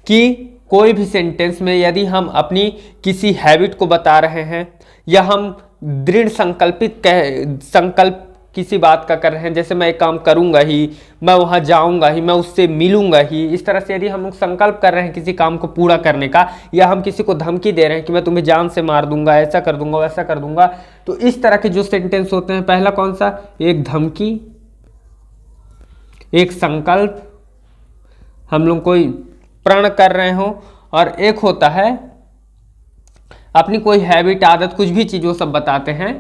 कि कोई भी सेंटेंस में यदि हम अपनी किसी हैबिट को बता रहे हैं, या हम दृढ़ संकल्प किसी बात का कर रहे हैं, जैसे मैं एक काम करूंगा ही, मैं वहां जाऊंगा ही, मैं उससे मिलूंगा ही, इस तरह से यदि हम लोग संकल्प कर रहे हैं किसी काम को पूरा करने का, या हम किसी को धमकी दे रहे हैं कि मैं तुम्हें जान से मार दूंगा, ऐसा कर दूंगा, वैसा कर दूंगा, तो इस तरह के जो सेंटेंस होते हैं, पहला कौन सा, एक धमकी, एक संकल्प, हम लोग कोई प्रण कर रहे हो, और एक होता है अपनी कोई हैबिट, आदत, कुछ भी चीज वो सब बताते हैं।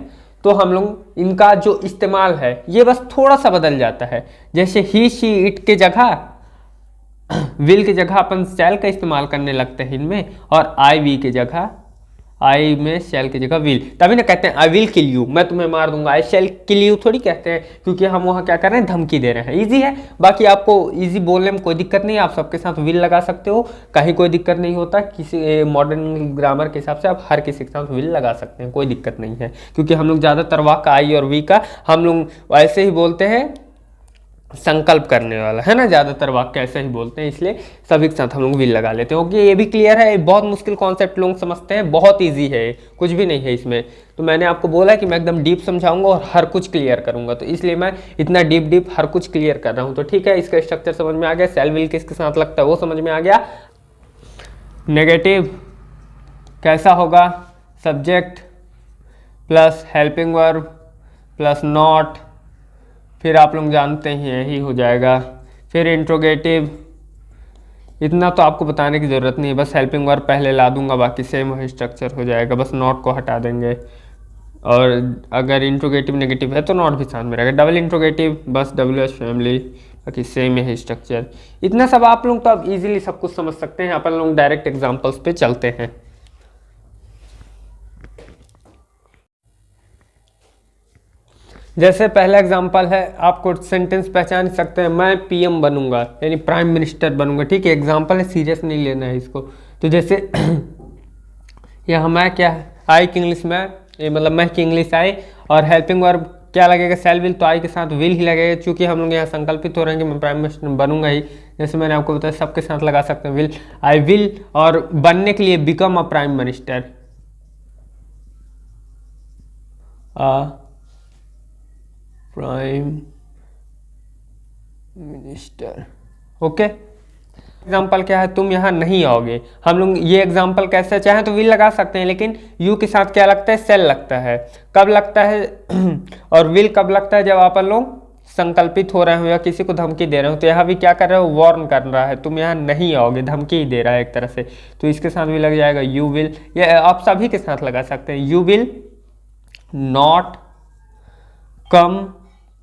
तो हम लोग इनका जो इस्तेमाल है ये बस थोड़ा सा बदल जाता है। जैसे ही, शी, इट के जगह विल की जगह अपन शैल का इस्तेमाल करने लगते हैं इनमें, और आई, वी की जगह, आई में शैल की जगह विल। तभी ना कहते हैं आई विल किल यू, मैं तुम्हें मार दूंगा। आई शैल किल यू थोड़ी कहते हैं, क्योंकि हम वहाँ क्या कर रहे हैं, धमकी दे रहे हैं। इजी है, बाकी आपको इजी बोलने में कोई दिक्कत नहीं है, आप सबके साथ विल लगा सकते हो, कहीं कोई दिक्कत नहीं होता। किसी मॉडर्न ग्रामर के हिसाब से आप हर किसी के साथ विल लगा सकते हैं, कोई दिक्कत नहीं है। क्योंकि हम लोग ज़्यादातर वाक्य आई और वी का हम लोग ऐसे ही बोलते हैं, संकल्प करने वाला है ना, ज्यादातर वाक्य ऐसे ही बोलते हैं, इसलिए सभी के साथ हम लोग विल लगा लेते हैं। ओके, ये भी क्लियर है। बहुत मुश्किल कॉन्सेप्ट लोग समझते हैं, बहुत इजी है, कुछ भी नहीं है इसमें। तो मैंने आपको बोला कि मैं एकदम डीप समझाऊंगा और हर कुछ क्लियर करूंगा, तो इसलिए मैं इतना डीप हर कुछ क्लियर कर रहा हूँ। तो ठीक है, इसका स्ट्रक्चर समझ में आ गया, शैल विल किसके साथ लगता है वो समझ में आ गया। नेगेटिव कैसा होगा, subject plus helping verb plus not, फिर आप लोग जानते ही यही हो जाएगा। फिर इंट्रोगेटिव, इतना तो आपको बताने की ज़रूरत नहीं है, बस हेल्पिंग वर्ब पहले ला दूंगा, बाकी सेम वही स्ट्रक्चर हो जाएगा, बस नॉट को हटा देंगे। और अगर इंट्रोगेटिव नेगेटिव है तो नॉट भी साथ में रहेगा। डबल इंट्रोगेटिव बस WH फैमिली, बाकी सेम है स्ट्रक्चर। इतना सब आप लोग तो अब इजीली सब कुछ समझ सकते हैं। अपन लोग डायरेक्ट एग्जांपल्स पे चलते हैं। जैसे पहला एग्जांपल है, आपको सेंटेंस पहचान सकते हैं, मैं PM बनूंगा, यानी प्राइम मिनिस्टर बनूंगा, ठीक है, एग्जांपल है, सीरियस नहीं लेना है इसको। तो जैसे यहाँ मैं क्या है, आई की इंग्लिश में, ये मतलब मैं की इंग्लिश आई, और हेल्पिंग वर्ब क्या लगेगा, शैल विल, तो आई के साथ विल ही लगेगा, क्योंकि हम लोग यहाँ संकल्पित हो रहे हैं कि मैं प्राइम मिनिस्टर बनूंगा ही। जैसे मैंने आपको बताया, सबके साथ लगा सकते हैं विल, आई विल, और बनने के लिए become a prime minister, prime minister. Okay, example क्या है, तुम यहाँ नहीं आओगे। हम लोग ये एग्जाम्पल कैसे चाहें तो विल लगा सकते हैं, लेकिन यू के साथ क्या लगता है, सेल लगता है। कब लगता है और विल कब लगता है, जब आप लोग संकल्पित हो रहे हो या किसी को धमकी दे रहे हो। तो यहाँ भी क्या कर रहे हो, वार्न कर रहा है, तुम यहाँ नहीं आओगे, धमकी ही दे रहा है एक तरह से, तो इसके साथ भी लग जाएगा यू विल। या आप सभी के साथ लगा सकते हैं, यू विल नॉट कम,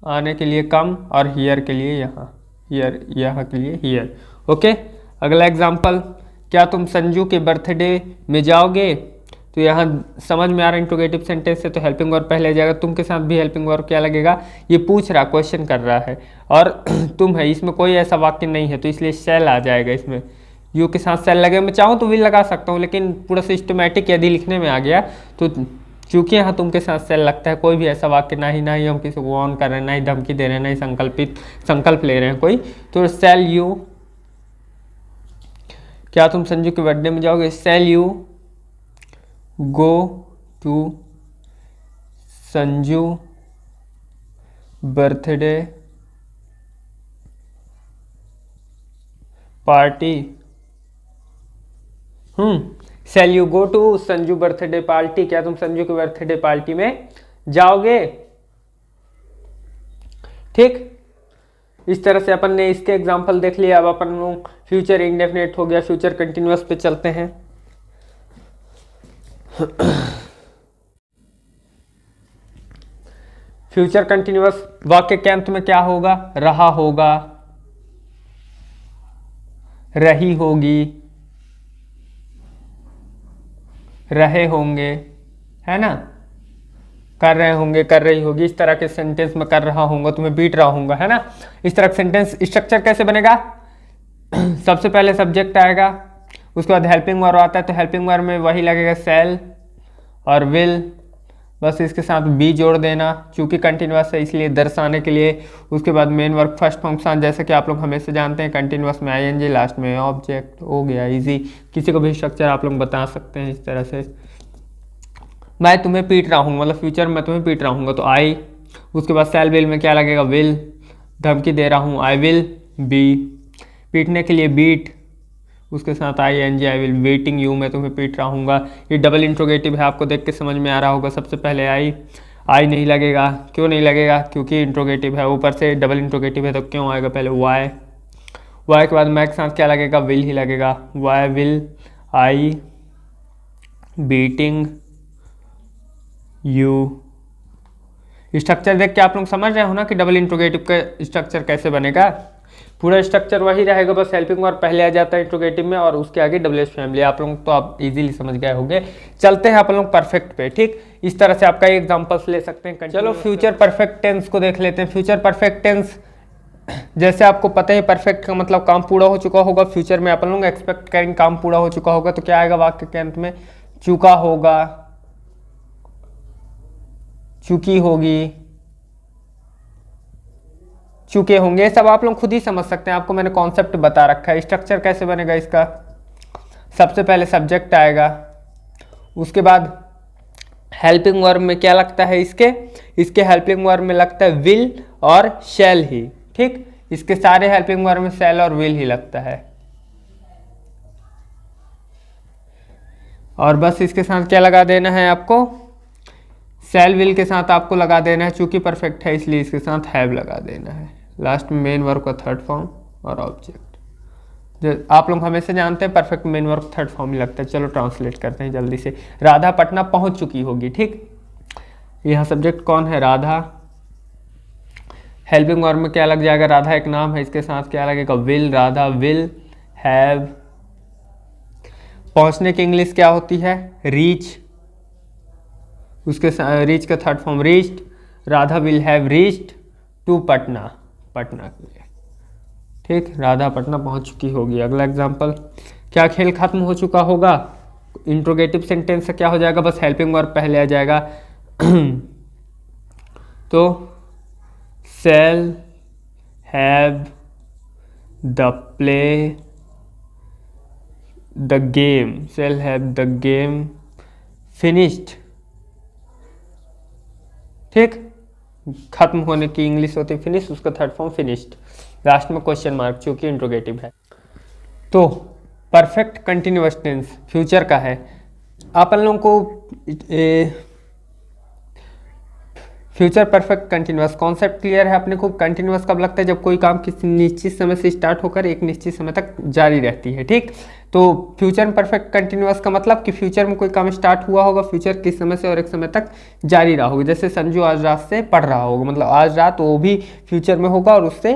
आने के लिए कम, और हियर के लिए यहाँ, हियर, यहाँ के लिए हियर। ओके, अगला एग्जाम्पल, क्या तुम संजू के बर्थडे में जाओगे, तो तो यहाँ समझ में आ रहा है इंट्रोगेटिव सेंटेंस है तो हेल्पिंग वर्ब पहले आ जाएगा। तुम के साथ भी हेल्पिंग वर्ब क्या लगेगा, ये पूछ रहा, क्वेश्चन कर रहा है, और तुम है, इसमें कोई ऐसा वाक्य नहीं है तो इसलिए शैल आ जाएगा इसमें। यू के साथ शैल लगे, मैं चाहूँ तो विल लगा सकता हूँ, लेकिन पूरा सिस्टमेटिक यदि लिखने में आ गया तो चूंकि यहाँ तुम के साथ शैल लगता है, कोई भी ऐसा वाक्य ना ही हम किसी को ऑन कर रहे हैं, ना ही धमकी दे रहे हैं, ना ही संकल्प ले रहे हैं कोई, तो शैल यू, क्या तुम संजू के बर्थडे में जाओगे, shall you go to Sanju birthday party. Shall you go to Sanju birthday party, क्या तुम संजू के बर्थडे पार्टी में जाओगे। ठीक, इस तरह से अपन ने इसके एग्जाम्पल देख लिया। अब अपन लोग फ्यूचर इंडेफिनिट हो गया, फ्यूचर कंटिन्यूअस पे चलते हैं। फ्यूचर कंटिन्यूअस वाक्य के अंत में क्या होगा, रहा होगा, रही होगी, रहे होंगे, है ना, कर रहे होंगे, कर रही होगी, इस तरह के सेंटेंस में कर रहा होगा, तुम्हें बीट रहा होगा, है ना। इस तरह का सेंटेंस स्ट्रक्चर कैसे बनेगा, सबसे पहले सब्जेक्ट आएगा, उसके बाद हेल्पिंग वर्ब आता है, तो हेल्पिंग वर्ब में वही लगेगा शैल और विल, बस इसके साथ बी जोड़ देना, चूंकि कंटिन्यूअस है इसलिए दर्शाने के लिए। उसके बाद मेन वर्ब फर्स्ट फॉर्म के साथ, जैसे कि आप लोग हमेशा जानते हैं कंटिन्यूअस में आईएनजी, लास्ट में ऑब्जेक्ट, हो गया इजी। किसी को भी स्ट्रक्चर आप लोग बता सकते हैं इस तरह से। मैं तुम्हें पीट रहा हूँ, मतलब फ्यूचर में तुम्हें पीट रहा हूँ तो आई, उसके बाद शैल विल में क्या लगेगा, विल, धमकी दे रहा हूँ, आई विल बी, पीटने के लिए बीट, उसके साथ I N G, I will waiting you, मैं तुम्हें पीट रहा हूँगा। ये डबल इंट्रोगेटिव है, आपको देख के समझ में आ रहा होगा। सबसे पहले आई नहीं लगेगा, क्यों नहीं लगेगा, क्योंकि इंट्रोगेटिव है, ऊपर से डबल इंट्रोगेटिव है तो क्यों आएगा पहले वाई के बाद मैं के साथ क्या लगेगा, विल ही लगेगा, why will I beating you. Structure देख के आप लोग समझ रहे हो ना कि डबल इंट्रोगेटिव का स्ट्रक्चर कैसे बनेगा। पूरा स्ट्रक्चर वही रहेगा, बस हेल्पिंग वर्ब पहले आ जाता है इंट्रोगेटिव में और उसके आगे डब्ल्यूएस फैमिली। आप लोग तो आप इजीली समझ गए होंगे। चलते हैं अपन लोग परफेक्ट पे। ठीक, इस तरह से आपका एग्जांपल्स ले सकते हैं। चलो फ्यूचर परफेक्ट टेंस को देख लेते हैं। फ्यूचर परफेक्ट टेंस, जैसे आपको पता है परफेक्ट का मतलब काम पूरा हो चुका होगा। फ्यूचर में अपन लोग एक्सपेक्ट करेंगे काम पूरा हो चुका होगा, तो क्या आएगा वाक्य के अंत में, चुका होगा, चुकी होगी, चुके होंगे, ये सब आप लोग खुद ही समझ सकते हैं। आपको मैंने कॉन्सेप्ट बता रखा है। स्ट्रक्चर कैसे बनेगा इसका, सबसे पहले सब्जेक्ट आएगा, उसके बाद हेल्पिंग वर्ब में क्या लगता है, इसके हेल्पिंग वर्ब में लगता है विल और शैल ही। ठीक, इसके सारे हेल्पिंग वर्ब में शैल और विल ही लगता है। और बस इसके साथ क्या लगा देना है आपको, शैल विल के साथ आपको लगा देना है, चूंकि परफेक्ट है इसलिए इसके साथ हैव लगा देना है। लास्ट में मेन वर्ब का थर्ड फॉर्म और ऑब्जेक्ट, जो आप लोग हमेशा जानते हैं perfect main verb third form ही लगता है। चलो ट्रांसलेट करते हैं जल्दी से। राधा पटना पहुंच चुकी होगी। ठीक, यहाँ सब्जेक्ट कौन है, राधा। हेल्पिंग वर्ब में क्या लग जाएगा, राधा एक नाम है, इसके साथ क्या लगेगा, विल, राधा विल हैव। पहुंचने की इंग्लिश क्या होती है, रीच, उसके रीच का third form reached. Radha will have reached to Patna, Patna के लिए। ठीक, राधा पटना पहुंच चुकी होगी। अगला एग्जांपल, क्या खेल खत्म हो चुका होगा। इंट्रोगेटिव सेंटेंस से क्या हो जाएगा, बस हेल्पिंग वर्ब पहले आ जाएगा। तो shall have the play the game, shall have the game finished. ठीक, खत्म होने की इंग्लिश होती है फिनिश, उसका थर्ड फॉर्म फिनिश्ड। लास्ट में क्वेश्चन मार्क, चूंकि इंट्रोगेटिव है। तो परफेक्ट कंटिन्यूअस टेंस फ्यूचर का है। अपन लोगों को future perfect continuous concept clear है अपने को। कंटिन्यूअस कब लगता है, जब कोई काम किसी निश्चित समय से स्टार्ट होकर एक निश्चित समय तक जारी रहती है। ठीक, तो फ्यूचर में परफेक्ट कंटिन्यूअस का मतलब कि फ्यूचर में कोई काम स्टार्ट हुआ होगा, फ्यूचर किस समय से और एक समय तक जारी रहा होगा। जैसे संजू आज रात से पढ़ रहा होगा, मतलब आज रात वो भी फ्यूचर में होगा और उससे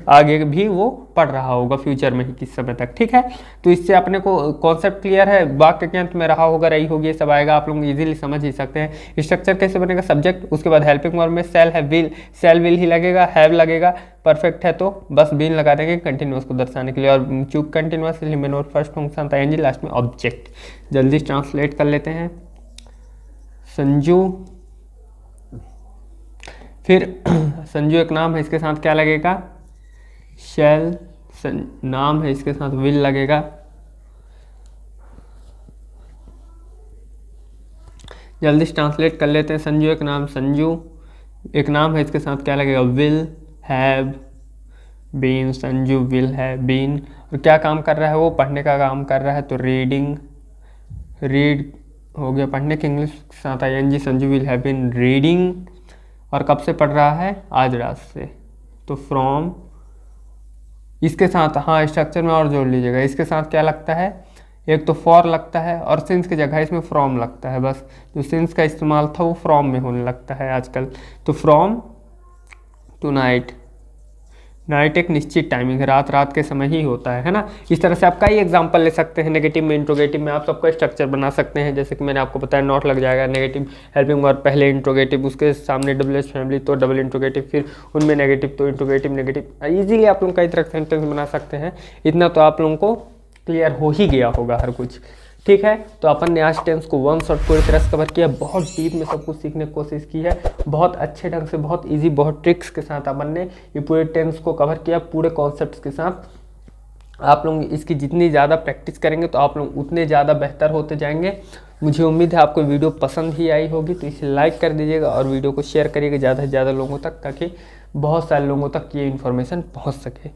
आगे भी वो पढ़ रहा होगा फ्यूचर में ही किस समय तक, ठीक है। तो इससे अपने को कॉन्सेप्ट क्लियर है, वाक्य के अंत में रहा होगा, रही होगी, ये सब आएगा, आप लोग इजीली समझ ही सकते हैं। स्ट्रक्चर कैसे बनेगा, सब्जेक्ट, उसके बाद हेल्पिंग वर्ब में सेल है, विल, सेल विल ही लगेगा, हैव लगेगा, परफेक्ट है तो बस बीन लगा देंगे कंटिन्यूअस को दर्शाने के लिए, और चूक कंटिन्यूअस मेन और फर्स्ट फंक्शन था एनजी, लास्ट में ऑब्जेक्ट। जल्दी ट्रांसलेट कर लेते हैं। संजू, फिर संजू एक नाम है, इसके साथ क्या लगेगा, शैल, नाम है, इसके साथ विल लगेगा। जल्दी ट्रांसलेट कर लेते हैं। संजू एक नाम, संजू एक नाम है, इसके साथ क्या लगेगा, will have been, Sanju will have been. और क्या काम कर रहा है वो, पढ़ने का काम कर रहा है, तो रीडिंग, रीड हो गया पढ़ने के, इंग्लिश के साथ ING, Sanju will have been reading. और कब से पढ़ रहा है, आज रात से, तो फ्रॉम, इसके साथ हाँ स्ट्रक्चर में और जोड़ लीजिएगा, इसके साथ क्या लगता है, एक तो फॉर लगता है और सिंस की जगह इसमें फ्रॉम लगता है, बस जो सिंस का इस्तेमाल था वो फ्रॉम में होने लगता है आजकल। तो फ्रॉम टू नाइट, नाइट एक निश्चित टाइमिंग है, रात रात के समय ही होता है ना। इस तरह से आप कई एग्जांपल ले सकते हैं। नेगेटिव में, इंट्रोगेटिव में आप सबका स्ट्रक्चर बना सकते हैं, जैसे कि मैंने आपको बताया नॉट लग जाएगा, नेगेटिव हेल्पिंग वर्ब पहले इंट्रोगेटिव, उसके सामने डब्ल्यू फैमिली तो डबल इंट्रोगेटिव, फिर उनमें नेगेटिव तो इंट्रोगेटिव नेगेटिव। ईजिली आप लोग कई तरह के सेंटेंस बना सकते हैं। इतना तो आप लोगों को क्लियर हो ही गया होगा हर कुछ, ठीक है। तो अपन ने आज टेंस को वन शॉट पूरी तरह से कवर किया, बहुत डीप में सब कुछ सीखने की कोशिश की है, बहुत अच्छे ढंग से, बहुत इजी, बहुत ट्रिक्स के साथ अपन ने ये पूरे टेंस को कवर किया, पूरे कॉन्सेप्ट्स के साथ। आप लोग इसकी जितनी ज़्यादा प्रैक्टिस करेंगे तो आप लोग उतने ज़्यादा बेहतर होते जाएंगे। मुझे उम्मीद है आपको वीडियो पसंद ही आई होगी, तो इसे लाइक कर दीजिएगा और वीडियो को शेयर करिएगा ज़्यादा से ज़्यादा लोगों तक, ताकि बहुत सारे लोगों तक ये इन्फॉर्मेशन पहुँच सके।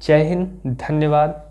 जय हिंद, धन्यवाद।